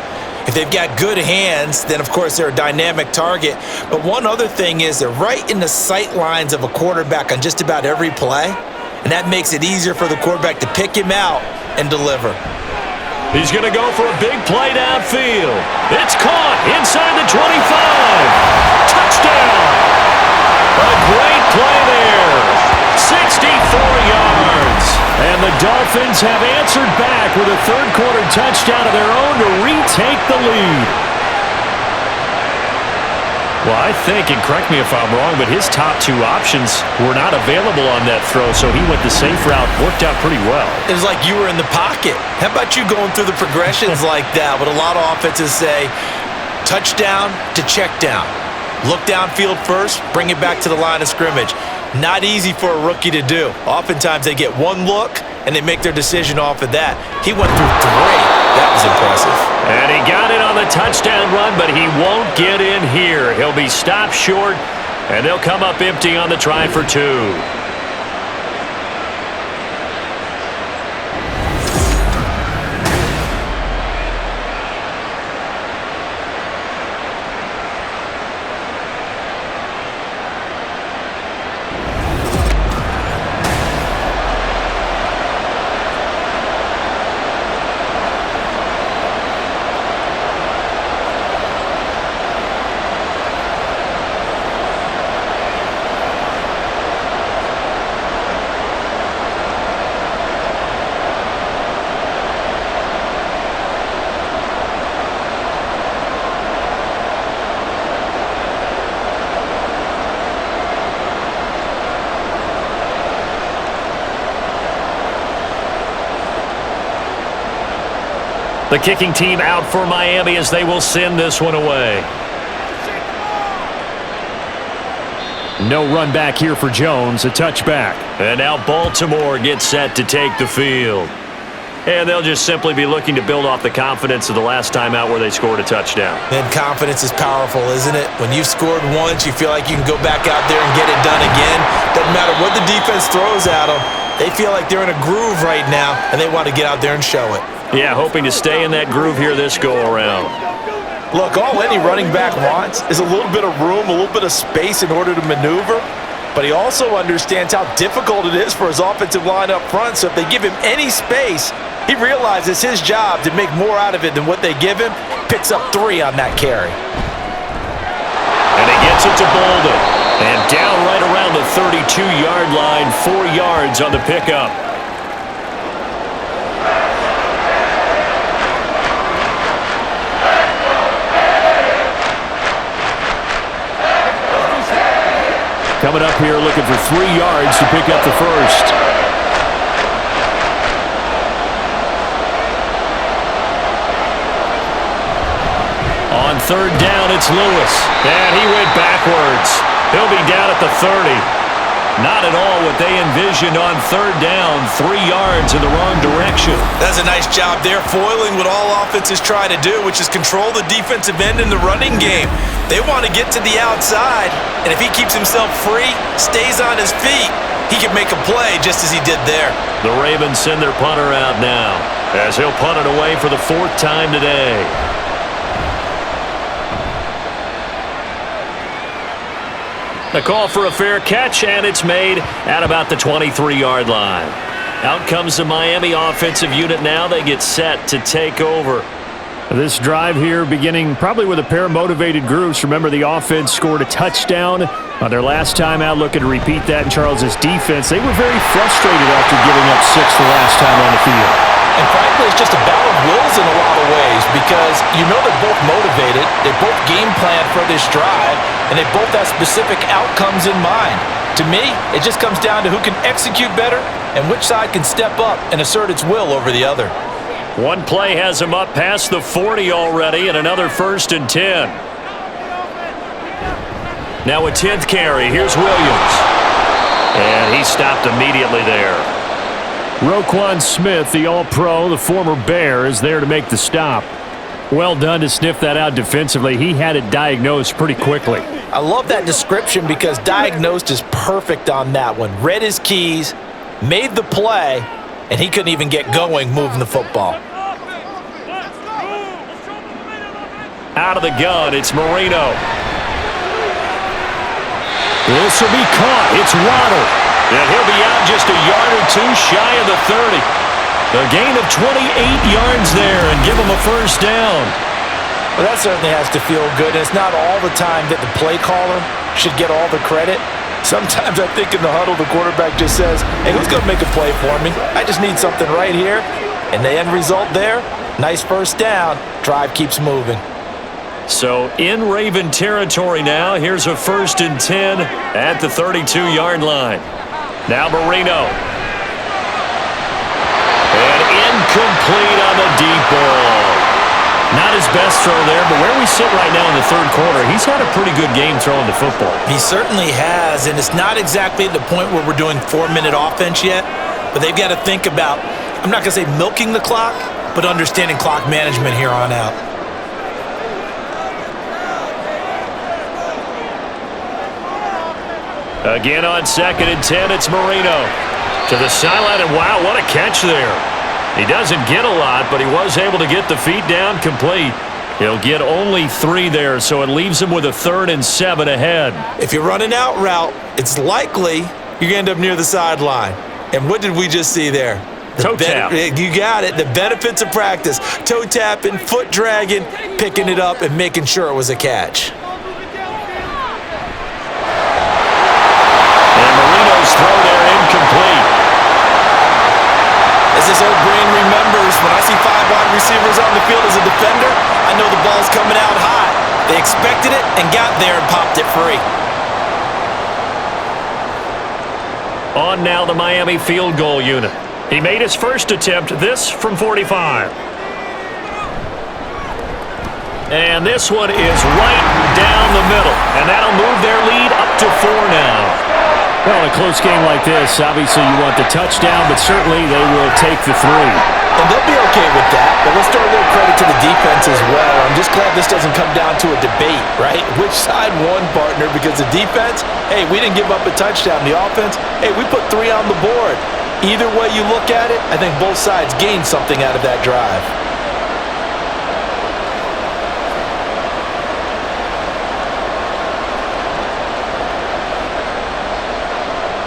If they've got good hands, then of course they're a dynamic target. But one other thing is they're right in the sight lines of a quarterback on just about every play. And that makes it easier for the quarterback to pick him out and deliver. He's going to go for a big play downfield. It's caught inside the 25. Touchdown. A great play there. 64 yards. And the Dolphins have answered back with a third-quarter touchdown of their own to retake the lead. Well, I think, and correct me if I'm wrong, but his top two options were not available on that throw, so he went the safe route. Worked out pretty well. It was like you were in the pocket. How about you going through the progressions like that? What a lot of offenses say, touchdown to check down. Look downfield first, bring it back to the line of scrimmage. Not easy for a rookie to do. Oftentimes they get one look, and they make their decision off of that. He went through three. That was impressive. And he got it on the touchdown run, but he won't get in here. He'll be stopped short, and they'll come up empty on the try for two. The kicking team out for Miami as they will send this one away. No run back here for Jones, a touchback. And now Baltimore gets set to take the field. And they'll just simply be looking to build off the confidence of the last time out where they scored a touchdown. And confidence is powerful, isn't it? When you've scored once, you feel like you can go back out there and get it done again. Doesn't matter what the defense throws at them. They feel like they're in a groove right now, and they want to get out there and show it. Yeah, hoping to stay in that groove here this go-around. Look, all any running back wants is a little bit of room, a little bit of space in order to maneuver. But he also understands how difficult it is for his offensive line up front. So if they give him any space, he realizes his job to make more out of it than what they give him. Picks up 3 on that carry. And he gets it to Bolden. And down right around the 32-yard line, 4 yards on the pickup. Coming up here looking for 3 yards to pick up the first. On third down, it's Lewis. And he went backwards. He'll be down at the 30. Not at all what they envisioned on third down. 3 yards in the wrong direction. That's a nice job there, foiling what all offenses try to do, which is control the defensive end in the running game. They want to get to the outside, and if he keeps himself free, stays on his feet, he can make a play just as he did there. The Ravens send their punter out now, as he'll punt it away for the 4th time today. A call for a fair catch, and it's made at about the 23-yard line. Out comes the Miami offensive unit now. They get set to take over. This drive here beginning probably with a pair of motivated groups. Remember, the offense scored a touchdown on their last time out. Looking to repeat that in Charles's defense. They were very frustrated after giving up 6 the last time on the field. And frankly, it's just a battle of wills in a lot of ways because you know they're both motivated, they both game plan for this drive, and they both have specific outcomes in mind. To me, it just comes down to who can execute better and which side can step up and assert its will over the other. One play has him up past the 40 already, and another 1st and 10. Now a 10th carry. Here's Williams. And he stopped immediately there. Roquan Smith, the All-Pro, the former Bear, is there to make the stop. Well done to sniff that out defensively. He had it diagnosed pretty quickly. I love that description because diagnosed is perfect on that one. Read his keys, made the play, and he couldn't even get going moving the football. Out of the gun, it's Marino. This will be caught. It's Waddle. And he'll be out just a yard or two shy of the 30. A gain of 28 yards there and give him a first down. Well, that certainly has to feel good. And it's not all the time that the play caller should get all the credit. Sometimes I think in the huddle, the quarterback just says, hey, who's going to make a play for me? I just need something right here. And the end result there, nice first down. Drive keeps moving. So in Raven territory now, here's a 1st and 10 at the 32-yard line. Now Marino. And incomplete on the deep ball. Not his best throw there, but where we sit right now in the third quarter, he's had a pretty good game throwing the football. He certainly has, and it's not exactly at the point where we're doing 4-minute offense yet, but they've got to think about, I'm not going to say milking the clock, but understanding clock management here on out. Again on 2nd and 10, it's Marino. To the sideline, and wow, what a catch there. He doesn't get a lot, but he was able to get the feet down complete. He'll get only 3 there, so it leaves him with a 3rd and 7 ahead. If you're running out route, it's likely you're going to end up near the sideline. And what did we just see there? Toe tap. You got it. The benefits of practice. Toe tapping, foot dragging, picking it up, and making sure it was a catch. And Marino's throw there incomplete. As his old brain remembers, when I see 5 wide receivers on the field as a defender, I know the ball's coming out high. They expected it and got there and popped it free. On now the Miami field goal unit. He made his first attempt, this from 45. And this one is right down the middle. And that'll move their lead up to 4 now. Well, in a close game like this, obviously you want the touchdown, but certainly they will take the 3. And they'll be okay with that, but let's throw a little credit to the defense as well. I'm just glad this doesn't come down to a debate, right? Which side won, partner? Because the defense, hey, we didn't give up a touchdown. The offense, hey, we put 3 on the board. Either way you look at it, I think both sides gained something out of that drive.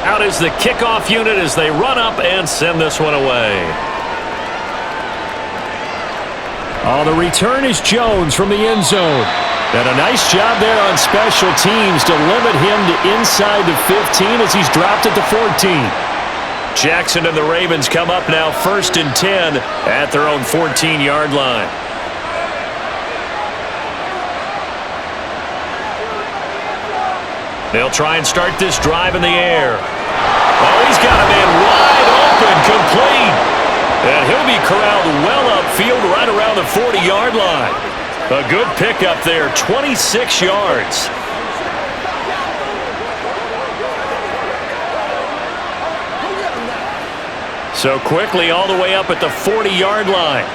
Out is the kickoff unit as they run up and send this one away. Oh, the return is Jones from the end zone. And a nice job there on special teams to limit him to inside the 15 as he's dropped at the 14. Jackson and the Ravens come up now 1st and 10 at their own 14-yard line. They'll try and start this drive in the air. Oh, he's got a man wide open, complete. And he'll be corralled well upfield right around the 40-yard line. A good pickup there, 26 yards. So quickly all the way up at the 40-yard line.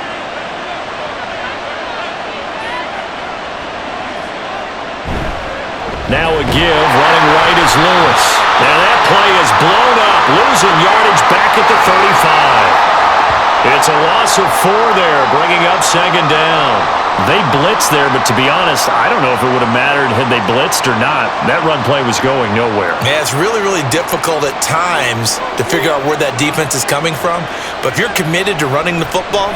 Now a give, running right is Lewis. Now that play is blown up, losing yardage back at the 35. It's a loss of 4 there, bringing up 2nd down. They blitzed there, but to be honest, I don't know if it would have mattered had they blitzed or not. That run play was going nowhere. Yeah, it's really, really difficult at times to figure out where that defense is coming from. But if you're committed to running the football,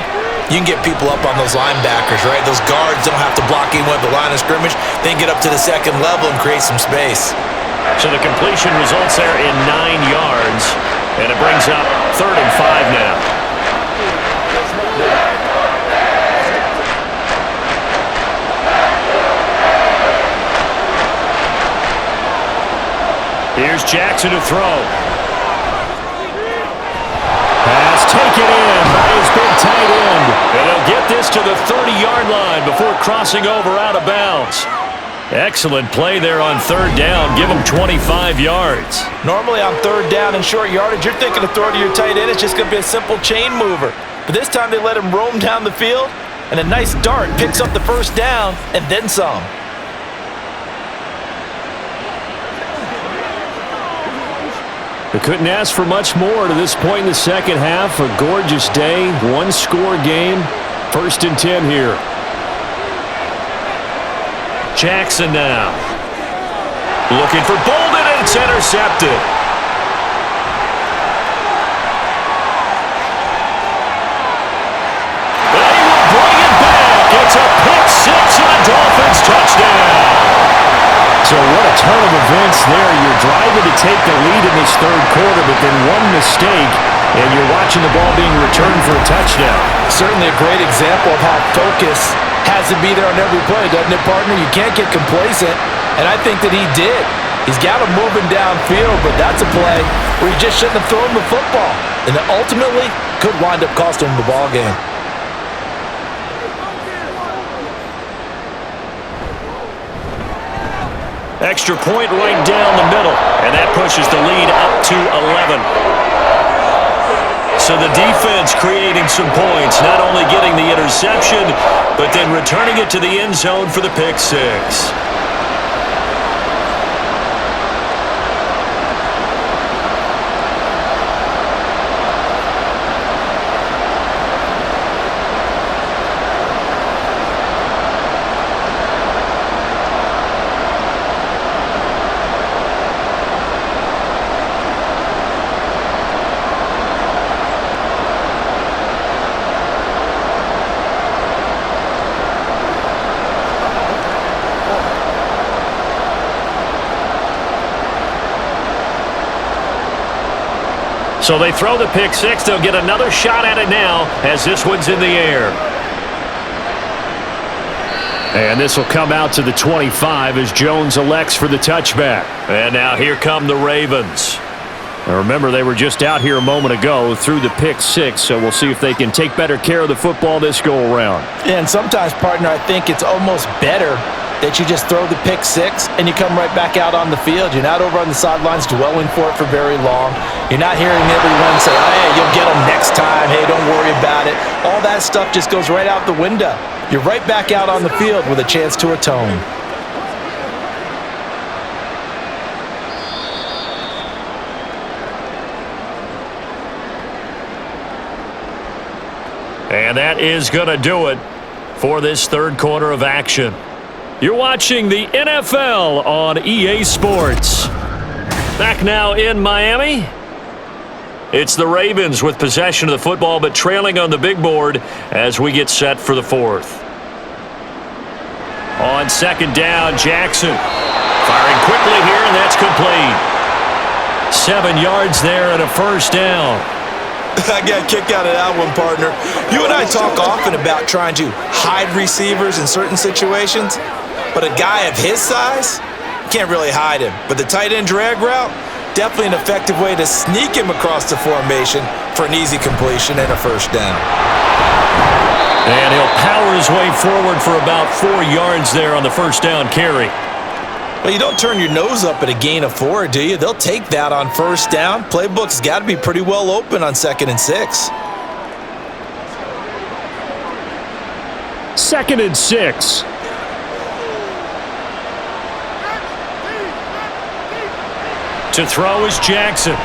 you can get people up on those linebackers, right? Those guards don't have to block anyone at the line of scrimmage. They can get up to the 2nd level and create some space. So the completion results there in 9 yards, and it brings up 3rd and 5 now. Here's Jackson to throw. Pass taken in by his big tight end. And he'll get this to the 30-yard line before crossing over out of bounds. Excellent play there on 3rd down. Give him 25 yards. Normally on 3rd down and short yardage, you're thinking of throwing to your tight end. It's just going to be a simple chain mover. But this time they let him roam down the field. And a nice dart picks up the first down and then some. They couldn't ask for much more to this point in the second half. A gorgeous day, one-score game. 1st and 10 here. Jackson now. Looking for Bolden, and it's intercepted. They will bring it back. It's a pick-6 and a Dolphins touchdown. So what a turn of events there. You're driving to take the lead in this third quarter, but then one mistake, and you're watching the ball being returned for a touchdown. Certainly a great example of how focus has to be there on every play, doesn't it, partner? You can't get complacent, and I think that he did. He's got him moving downfield, but that's a play where you just shouldn't have thrown the football, and it ultimately could wind up costing him the ball game. Extra point right down the middle, and that pushes the lead up to 11. So the defense creating some points, not only getting the interception, but then returning it to the end zone for the pick-6. So they throw the pick-6. They'll get another shot at it now as this one's in the air. And this will come out to the 25 as Jones elects for the touchback. And now here come the Ravens. Now remember, they were just out here a moment ago through the pick-6, so we'll see if they can take better care of the football this go-around. Yeah, and sometimes, partner, I think it's almost better that you just throw the pick-6 and you come right back out on the field. You're not over on the sidelines dwelling for it for very long. You're not hearing everyone say, oh, hey, you'll get them next time. Hey, don't worry about it. All that stuff just goes right out the window. You're right back out on the field with a chance to atone. And that is going to do it for this third quarter of action. You're watching the NFL on EA Sports. Back now in Miami. It's the Ravens with possession of the football, but trailing on the big board as we get set for the fourth. On second down, Jackson. Firing quickly here, and that's complete. 7 yards there and a first down. I got a kick out of that one, partner. You and I talk often about trying to hide receivers in certain situations, but a guy of his size, you can't really hide him. But the tight end drag route, definitely an effective way to sneak him across the formation for an easy completion and a first down. And he'll power his way forward for about 4 yards there on the first down carry. Well, you don't turn your nose up at a gain of 4, do you? They'll take that on first down. Playbook's got to be pretty well open on 2nd and 6. 2nd and 6. To throw is Jackson.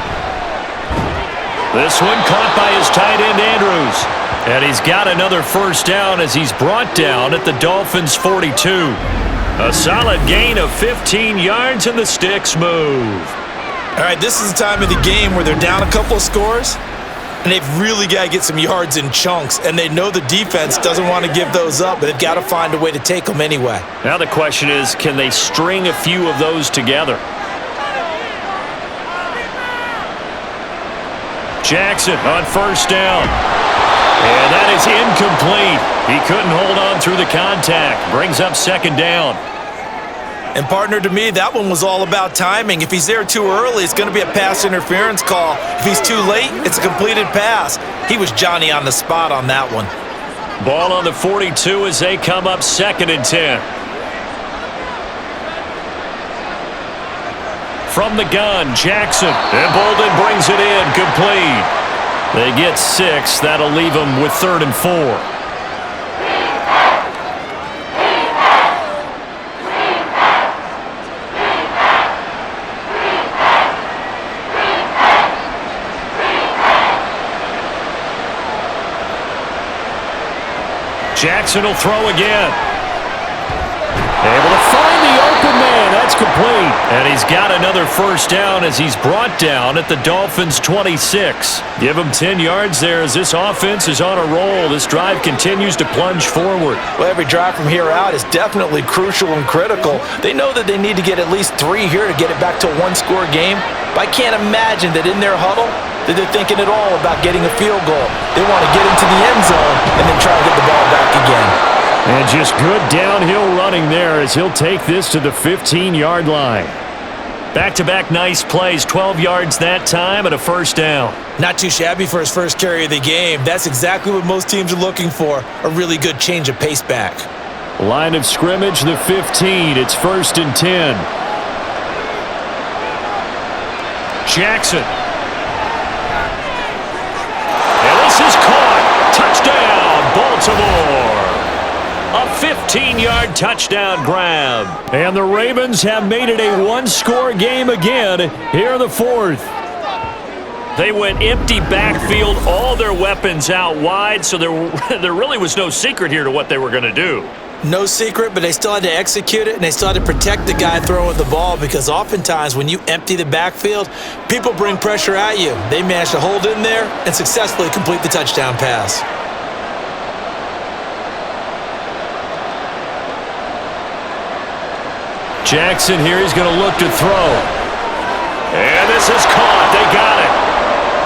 This one caught by his tight end, Andrews. And he's got another first down as he's brought down at the Dolphins' 42. A solid gain of 15 yards, and the sticks move. All right, this is the time of the game where they're down a couple of scores, and they've really got to get some yards in chunks, and they know the defense doesn't want to give those up, but they've got to find a way to take them anyway. Now the question is, can they string a few of those together? Jackson on first down. And that is incomplete. He couldn't hold on through the contact. Brings up second down. And partner, to me, that one was all about timing. If he's there too early, it's going to be a pass interference call. If he's too late, it's a completed pass. He was Johnny on the spot on that one. Ball on the 42 as they come up 2nd and 10. From the gun, Jackson. And Bolden brings it in, complete. They get 6. That'll leave them with 3rd and 4. Jackson will throw again. Able to find the open man. That's complete. And he's got another first down as he's brought down at the Dolphins' 26. Give him 10 yards there as this offense is on a roll. This drive continues to plunge forward. Well, every drive from here out is definitely crucial and critical. They know that they need to get at least 3 here to get it back to a one-score game. But I can't imagine that in their huddle that they're thinking at all about getting a field goal. They want to get into the end zone and then try to get the ball back again. And just good downhill running there as he'll take this to the 15-yard line. Back-to-back nice plays, 12 yards that time and a first down. Not too shabby for his first carry of the game. That's exactly what most teams are looking for, a really good change of pace back. Line of scrimmage, the 15. It's 1st and 10. Jackson. And this is caught. Touchdown, Baltimore. A 15-yard touchdown grab. And the Ravens have made it a one-score game again here in the 4th. They went empty backfield, all their weapons out wide, so there really was no secret here to what they were going to do. No secret, but they still had to execute it, and they still had to protect the guy throwing the ball because oftentimes when you empty the backfield, people bring pressure at you. They managed to hold in there and successfully complete the touchdown pass. Jackson here, he's going to look to throw. And this is caught. They got it.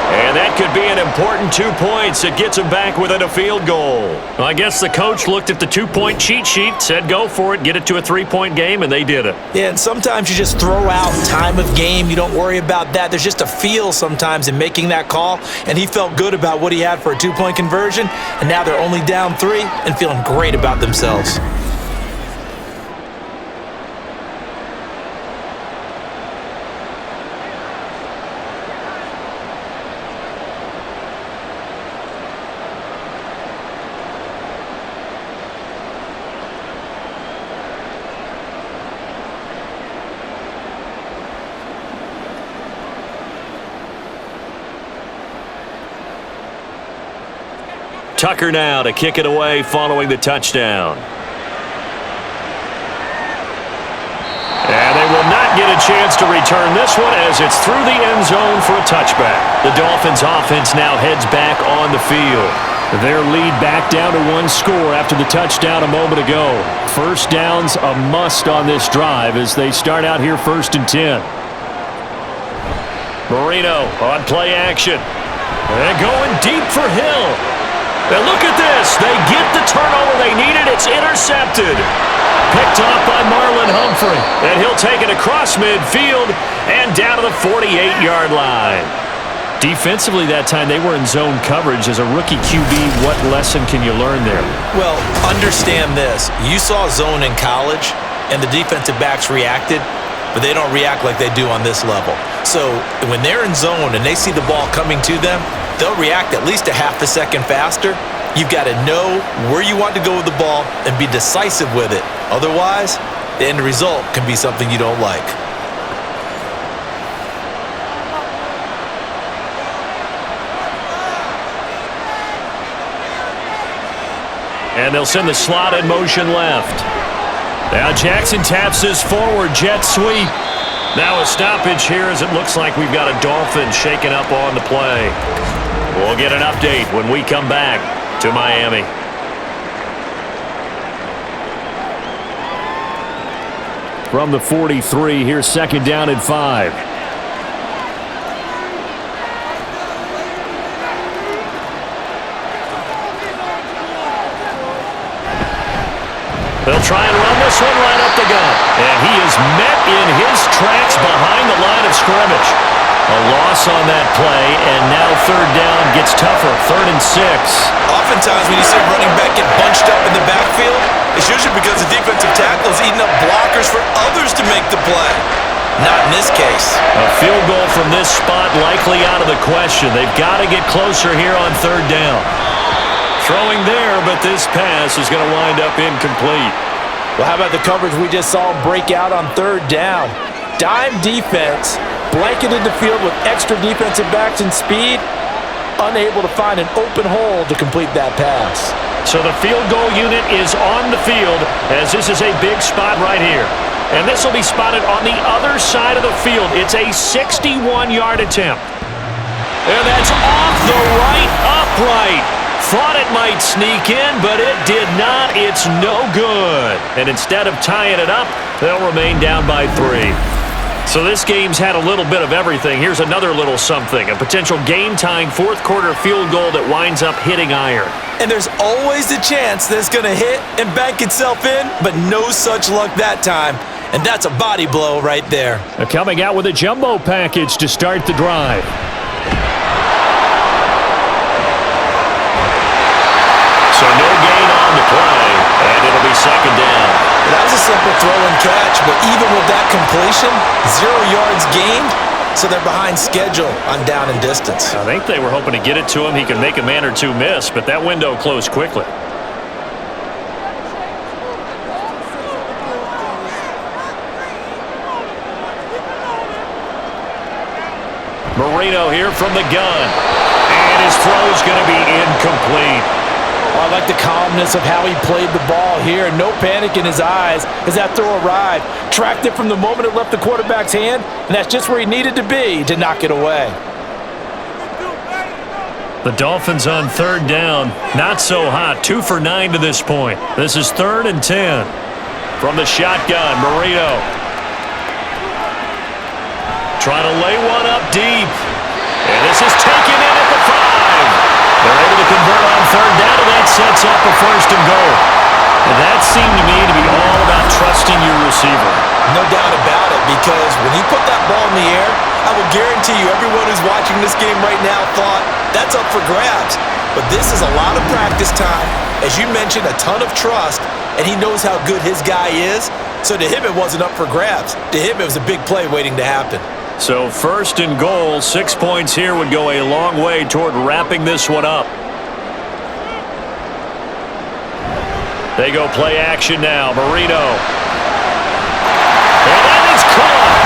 And that could be an important 2 points. It gets him back within a field goal. Well, I guess the coach looked at the 2-point cheat sheet, said go for it, get it to a 3-point game, and they did it. Yeah, and sometimes you just throw out time of game. You don't worry about that. There's just a feel sometimes in making that call, and he felt good about what he had for a 2-point conversion, and now they're only down 3 and feeling great about themselves. Tucker now to kick it away following the touchdown. And they will not get a chance to return this one as it's through the end zone for a touchback. The Dolphins offense now heads back on the field. Their lead back down to 1 score after the touchdown a moment ago. First down's a must on this drive as they start out here 1st and 10. Marino on play action. And going deep for Hill. And look at this. They get the turnover they needed. It's intercepted. Picked off by Marlon Humphrey. And he'll take it across midfield and down to the 48-yard line. Defensively that time, they were in zone coverage. As a rookie QB, what lesson can you learn there? Well, understand this. You saw zone in college, and the defensive backs reacted, but they don't react like they do on this level. So when they're in zone and they see the ball coming to them, they'll react at least a half a second faster. You've got to know where you want to go with the ball and be decisive with it. Otherwise, the end result can be something you don't like. And they'll send the slot in motion left. Now Jackson taps this forward jet sweep. Now a stoppage here as it looks like we've got a Dolphin shaking up on the play. We'll get an update when we come back to Miami. From the 43, here's 2nd down and 5. They'll try and run this one right up the gut. And he is met in his tracks behind the line of scrimmage. A loss on that play, and now 3rd down gets tougher. 3rd and 6. Oftentimes when you see a running back get bunched up in the backfield, it's usually because the defensive tackle is eating up blockers for others to make the play. Not in this case. A field goal from this spot likely out of the question. They've got to get closer here on 3rd down. Throwing there, but this pass is going to wind up incomplete. Well, how about the coverage we just saw break out on 3rd down? Dime defense, blanketed the field with extra defensive backs and speed, unable to find an open hole to complete that pass. So the field goal unit is on the field as this is a big spot right here. And this will be spotted on the other side of the field. It's a 61-yard attempt. And that's off the right upright. Thought it might sneak in, but it did not. It's no good. And instead of tying it up, they'll remain down by 3. So this game's had a little bit of everything. Here's another little something. A potential game-tying fourth-quarter field goal that winds up hitting iron. And there's always a chance that it's going to hit and bank itself in, but no such luck that time. And that's a body blow right there. Coming out with a jumbo package to start the drive. So no gain on the play, and it'll be second down. That was a simple throw and catch, but even with that completion, 0 yards gained, so they're behind schedule on down and distance. I think they were hoping to get it to him. He could make a man or two miss, but that window closed quickly. Marino here from the gun. And his throw's going to be incomplete. I like the calmness of how he played the ball here. No panic in his eyes as that throw arrived. Tracked it from the moment it left the quarterback's hand, and that's just where he needed to be to knock it away. The Dolphins on third down. Not so hot. 2 for 9 to this point. This is 3rd and 10. From the shotgun, Marino. Trying to lay one up deep. And this is taken in at the 5. They're able to convert on third down, and that sets up a 1st and goal. And that seemed to me to be all about trusting your receiver. No doubt about it, because when he put that ball in the air, I will guarantee you everyone who's watching this game right now thought, that's up for grabs. But this is a lot of practice time. As you mentioned, a ton of trust, and he knows how good his guy is. So to him, it wasn't up for grabs. To him, it was a big play waiting to happen. So 1st and goal, 6 points here would go a long way toward wrapping this one up. They go play action now. Marino. And that is caught.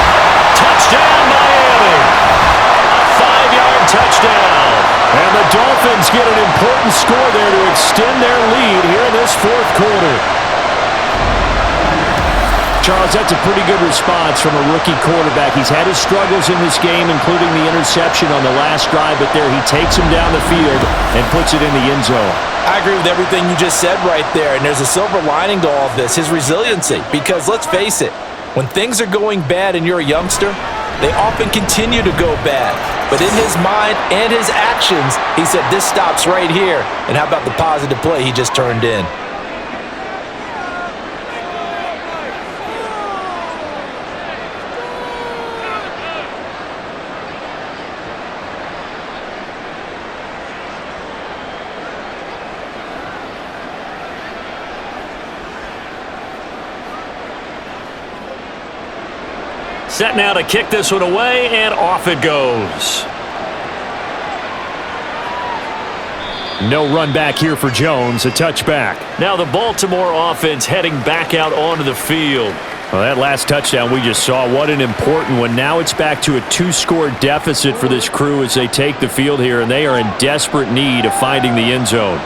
Touchdown, Miami. A 5-yard touchdown. And the Dolphins get an important score there to extend their lead here in this 4th quarter. Charles, that's a pretty good response from a rookie quarterback. He's had his struggles in this game, including the interception on the last drive, but there he takes him down the field and puts it in the end zone. I agree with everything you just said right there, and there's a silver lining to all of this, his resiliency. Because let's face it, when things are going bad and you're a youngster, they often continue to go bad. But in his mind and his actions, he said, this stops right here. And how about the positive play he just turned in? Set now to kick this one away, and off it goes. No run back here for Jones, a touchback. Now the Baltimore offense heading back out onto the field. Well, that last touchdown we just saw, what an important one. Now it's back to a 2-score deficit for this crew as they take the field here, and they are in desperate need of finding the end zone.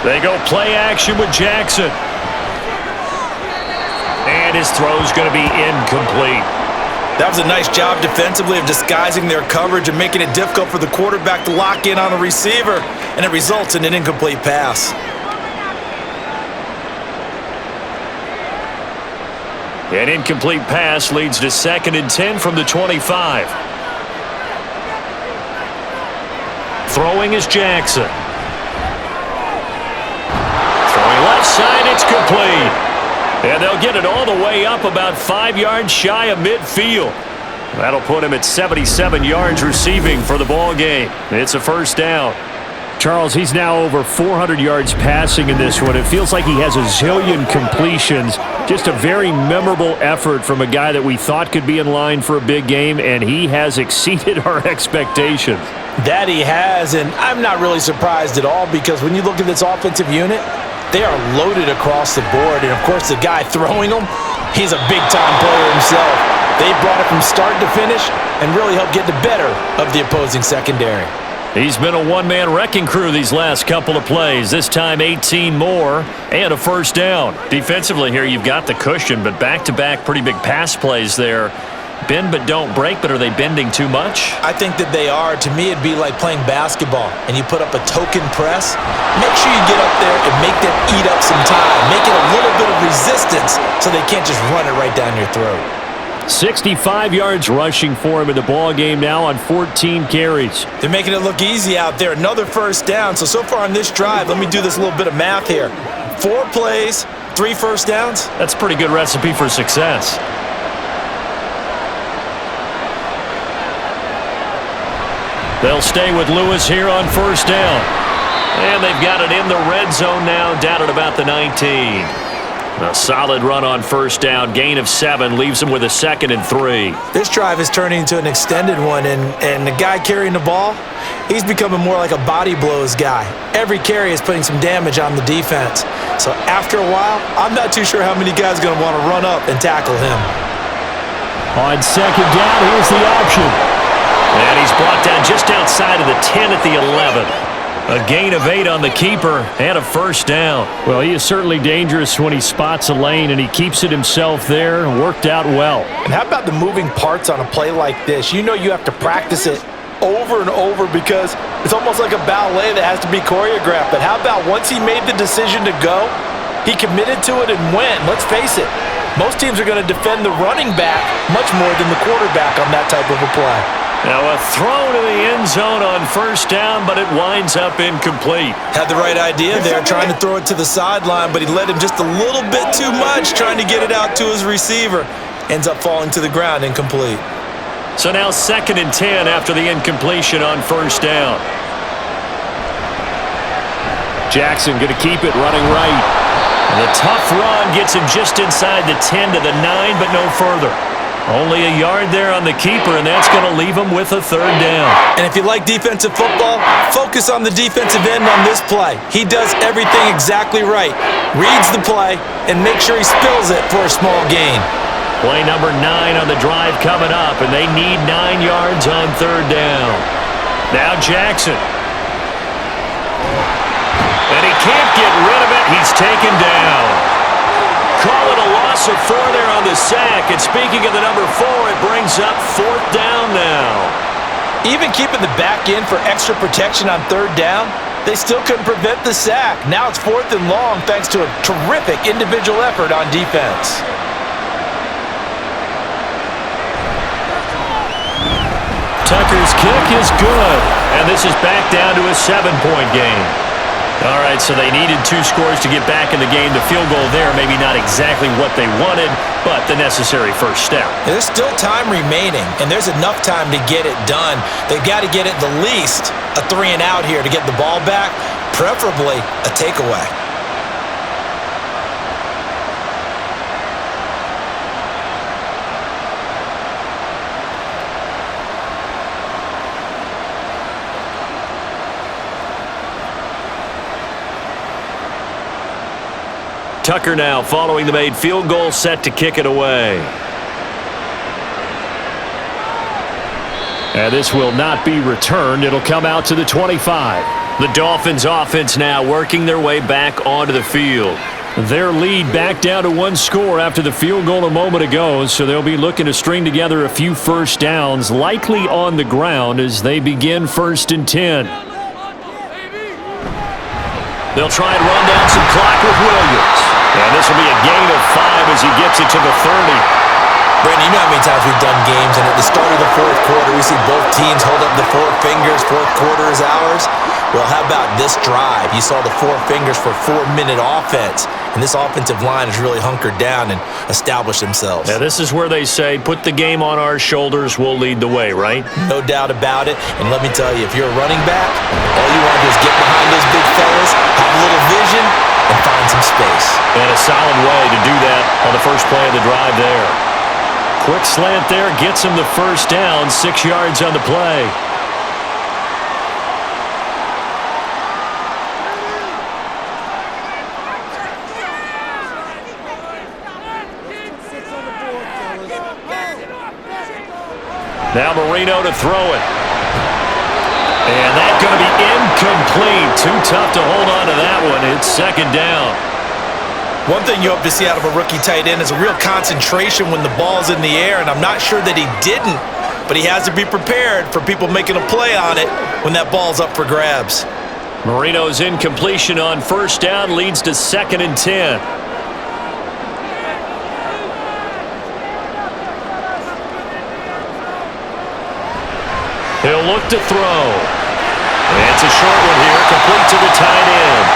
They go play action with Jackson. And his throw's going to be incomplete. That was a nice job defensively of disguising their coverage and making it difficult for the quarterback to lock in on a receiver, and it results in an incomplete pass. An incomplete pass leads to 2nd and 10 from the 25. Throwing is Jackson. Left side, it's complete. And they'll get it all the way up about 5 yards shy of midfield. That'll put him at 77 yards receiving for the ball game. It's a 1st down. Charles, he's now over 400 yards passing in this one. It feels like he has a zillion completions. Just a very memorable effort from a guy that we thought could be in line for a big game, and he has exceeded our expectations. That he has, and I'm not really surprised at all because when you look at this offensive unit, they are loaded across the board. And, of course, the guy throwing them, he's a big-time player himself. They brought it from start to finish and really helped get the better of the opposing secondary. He's been a one-man wrecking crew these last couple of plays. This time 18 more and a first down. Defensively here, you've got the cushion, but back-to-back pretty big pass plays there. Bend but don't break, but are they bending too much? I think that they are. To me, it'd be like playing basketball and you put up a token press. Make sure you get up there and make them eat up some time. Make it a little bit of resistance so they can't just run it right down your throat. 65 yards rushing for him in the ball game now on 14 carries. They're making it look easy out there. Another first down. So far on this drive, let me do this little bit of math here. 4 plays, 3 first downs. That's a pretty good recipe for success. They'll stay with Lewis here on first down. And they've got it in the red zone now, down at about the 19. A solid run on first down, gain of 7, leaves them with a 2nd and 3. This drive is turning into an extended one, and the guy carrying the ball, he's becoming more like a body blows guy. Every carry is putting some damage on the defense. So after a while, I'm not too sure how many guys are going to want to run up and tackle him. On second down, here's the option. And he's brought down just outside of the 10 at the 11. A gain of 8 on the keeper and a first down. Well, he is certainly dangerous when he spots a lane, and he keeps it himself there. Worked out well. And how about the moving parts on a play like this? You know you have to practice it over and over because it's almost like a ballet that has to be choreographed. But how about once he made the decision to go, he committed to it and went. Let's face it, most teams are going to defend the running back much more than the quarterback on that type of a play. Now a throw to the end zone on first down, but it winds up incomplete. Had the right idea there, trying to throw it to the sideline, but he led him just a little bit too much, trying to get it out to his receiver. Ends up falling to the ground, incomplete. So now 2nd and 10 after the incompletion on first down. Jackson going to keep it running right. And the tough run gets him just inside the 10 to the 9, but no further. Only a yard there on the keeper, and that's going to leave him with a 3rd down. And if you like defensive football, focus on the defensive end on this play. He does everything exactly right. Reads the play and make sure he spills it for a small gain. Play number 9 on the drive coming up, and they need 9 yards on 3rd down. Now Jackson. And he can't get rid of it. He's taken down. Call it a loss of 4 there on the sack. And speaking of the number 4, it brings up 4th down now. Even keeping the back end for extra protection on 3rd down, they still couldn't prevent the sack. Now it's 4th and long thanks to a terrific individual effort on defense. Tucker's kick is good. And this is back down to a 7-point game. All right, so they needed 2 scores to get back in the game. The field goal there, maybe not exactly what they wanted, but the necessary first step. There's still time remaining, and there's enough time to get it done. They've got to get at the least a 3 and out here to get the ball back, preferably a takeaway. Tucker now following the made field goal, set to kick it away. And this will not be returned. It'll come out to the 25. The Dolphins offense now working their way back onto the field. Their lead back down to 1 score after the field goal a moment ago, so they'll be looking to string together a few first downs, likely on the ground as they begin 1st and 10. They'll try and run down some clock with Williams. And this will be a gain of 5 as he gets it to the 30. Brandon, you know how many times we've done games, and at the start of the 4th quarter, we see both teams hold up the 4 fingers, 4th quarter is ours. Well, how about this drive? You saw the 4 fingers for 4-minute offense, and this offensive line has really hunkered down and established themselves. Yeah, this is where they say, put the game on our shoulders, we'll lead the way, right? No doubt about it, and let me tell you, if you're a running back, all you want to do is get behind those big fellas, have a little vision, and find some space. And a solid way to do that on the first play of the drive there. Quick slant there, gets him the first down, 6 yards on the play. Now Marino to throw it. And that's going to be incomplete. Too tough to hold on to that one. It's second down. One thing you hope to see out of a rookie tight end is a real concentration when the ball's in the air, and I'm not sure that he didn't, but he has to be prepared for people making a play on it when that ball's up for grabs. Marino's incompletion on first down leads to 2nd and 10. He'll look to throw. It's a short one here, complete to the tight end.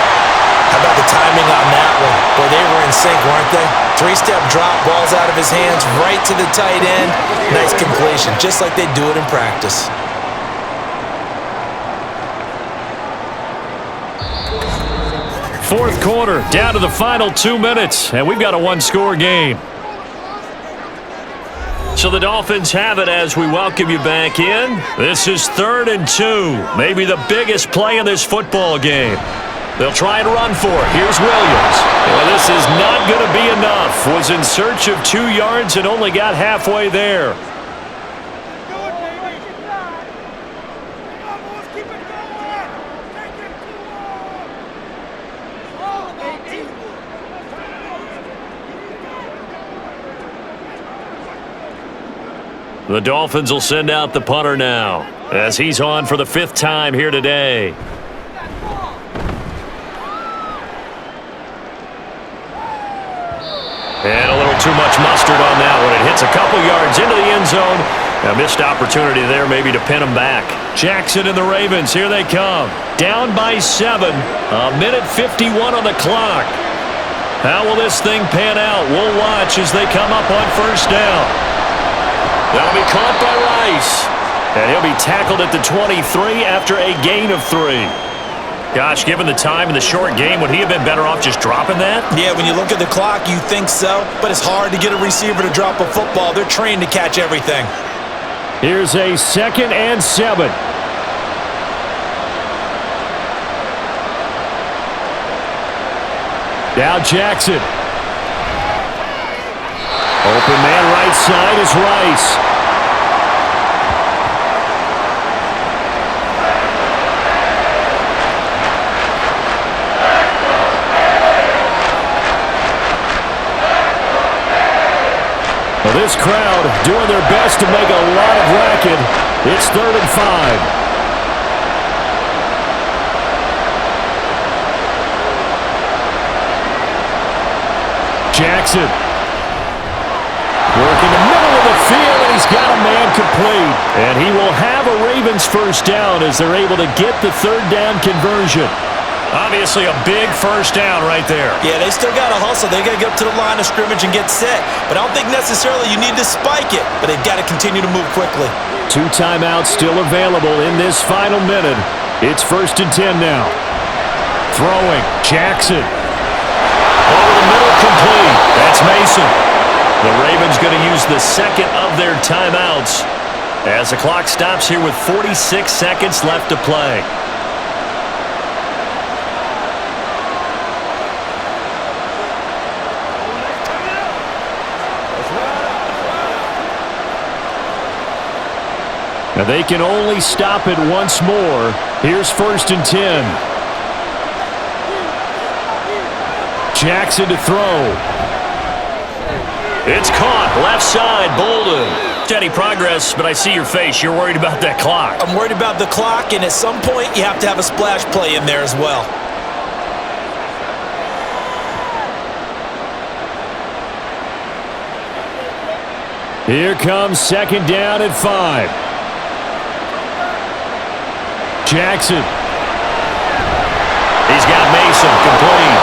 How about the timing on that one? Boy, they were in sync, weren't they? 3-step drop, ball's out of his hands, right to the tight end. Nice completion, just like they do it in practice. Fourth quarter, down to the final 2 minutes, and we've got a one-score game. So the Dolphins have it as we welcome you back in. This is 3rd and 2, maybe the biggest play in this football game. They'll try and run for it. Here's Williams. Well, this is not going to be enough. Was in search of 2 yards and only got halfway there. The Dolphins will send out the punter now as he's on for the 5th time here today. And a little too much mustard on that one. It hits a couple yards into the end zone. A missed opportunity there maybe to pin him back. Jackson and the Ravens, here they come. Down by 7. A minute 51 on the clock. How will this thing pan out? We'll watch as they come up on first down. That'll be caught by Rice. And he'll be tackled at the 23 after a gain of 3. Gosh, given the time in the short game, would he have been better off just dropping that? Yeah, when you look at the clock, you think so. But it's hard to get a receiver to drop a football. They're trained to catch everything. Here's a 2nd and 7. Now Jackson. Open man right side is Rice. Well, this crowd doing their best to make a lot of racket. It's 3rd and 5. Jackson. Working the middle of the field, and he's got a man complete. And he will have a Ravens first down as they're able to get the 3rd down conversion. Obviously a big first down right there. Yeah, they still got to hustle. They got to get up to the line of scrimmage and get set. But I don't think necessarily you need to spike it, but they've got to continue to move quickly. 2 timeouts still available in this final minute. It's 1st and 10 now. Throwing, Jackson. Over the middle, complete. That's Mason. The Ravens going to use the 2nd of their timeouts as the clock stops here with 46 seconds left to play. Now they can only stop it once more. Here's 1st and 10. Jackson to throw. It's caught. Left side, Bolden. Steady progress, but I see your face. You're worried about that clock. I'm worried about the clock, and at some point you have to have a splash play in there as well. Here comes 2nd down and 5. Jackson. He's got Mason complete.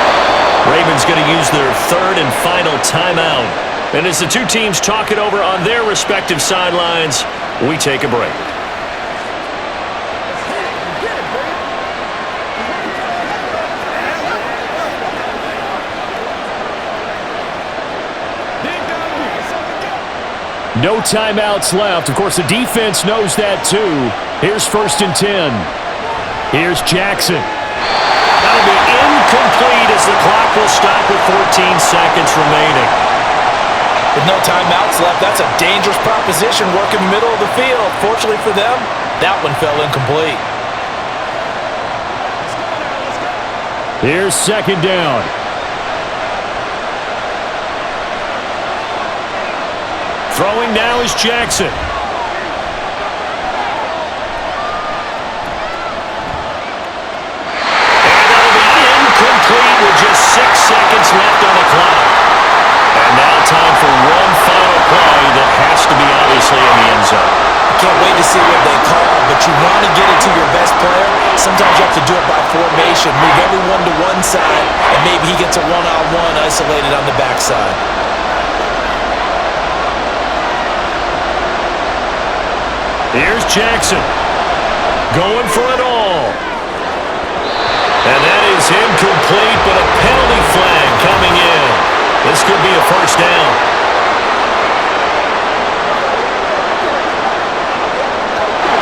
Ravens going to use their 3rd and final timeout. And as the 2 teams talk it over on their respective sidelines, we take a break. No timeouts left. Of course, the defense knows that too. Here's 1st and 10. Here's Jackson. That'll be incomplete as the clock will stop with 14 seconds remaining. With no timeouts left, that's a dangerous proposition working middle of the field. Fortunately for them, that one fell incomplete. Here's second down. Throwing now is Jackson. And that'll be incomplete with just 6 seconds left on the clock. And now time for one final play that has to be obviously in the end zone. Can't wait to see what they call, but you want to get it to your best player. Sometimes you have to do it by formation. Move everyone to one side, and maybe he gets a one-on-one isolated on the backside. Here's Jackson. Going for it all. And that is incomplete, but a penalty flag coming in. This could be a first down.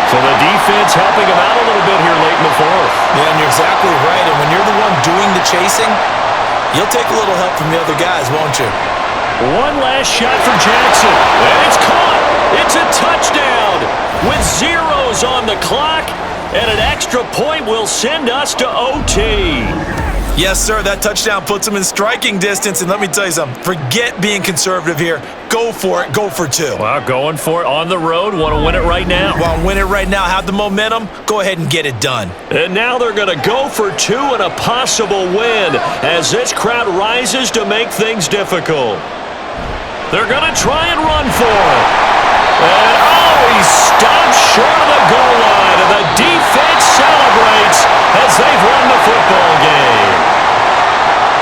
So the defense helping him out a little bit here late in the fourth. Yeah, and you're exactly right. And when you're the one doing the chasing, you'll take a little help from the other guys, won't you? One last shot for Jackson. And it's caught. It's a touchdown with zeros on the clock. And an extra point will send us to OT. Yes, sir. That touchdown puts him in striking distance. And let me tell you something. Forget being conservative here. Go for it. Go for two. Well, going for it on the road. Want to win it right now. Want to win it right now. Have the momentum. Go ahead and get it done. And now they're going to go for two and a possible win as this crowd rises to make things difficult. They're going to try and run for it. And, he stopped short of the goal line, and the defense celebrates as they've won the football game.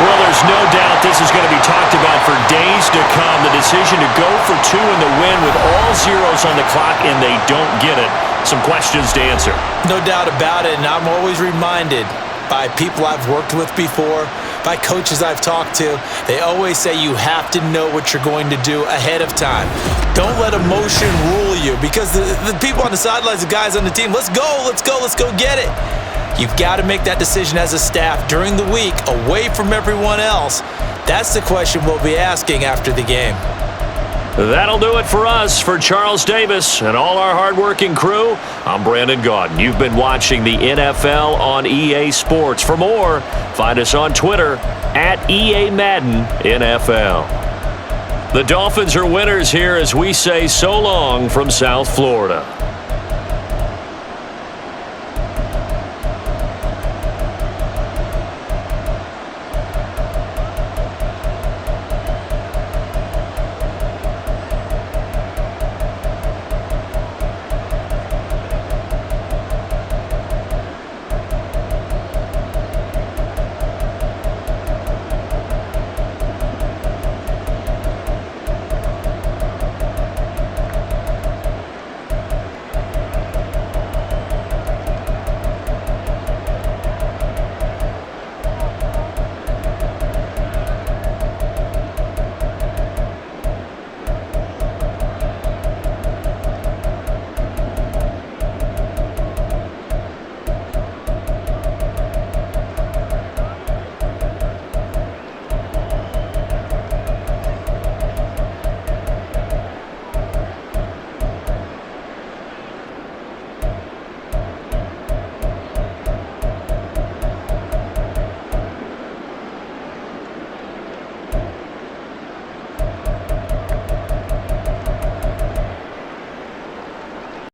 Well, there's no doubt this is going to be talked about for days to come. The decision to go for two in the win with all zeros on the clock, and they don't get it. Some questions to answer. No doubt about it, and I'm always reminded by people I've worked with before, by coaches I've talked to, they always say you have to know what you're going to do ahead of time. Don't let emotion rule you, because the people on the sidelines, the guys on the team, let's go get it. You've got to make that decision as a staff during the week, away from everyone else. That's the question we'll be asking after the game. That'll do it for us. For Charles Davis and all our hardworking crew, I'm Brandon Gaudin. You've been watching the NFL on EA Sports. For more, find us on Twitter at EA Madden NFL. The Dolphins are winners here as we say so long from South Florida.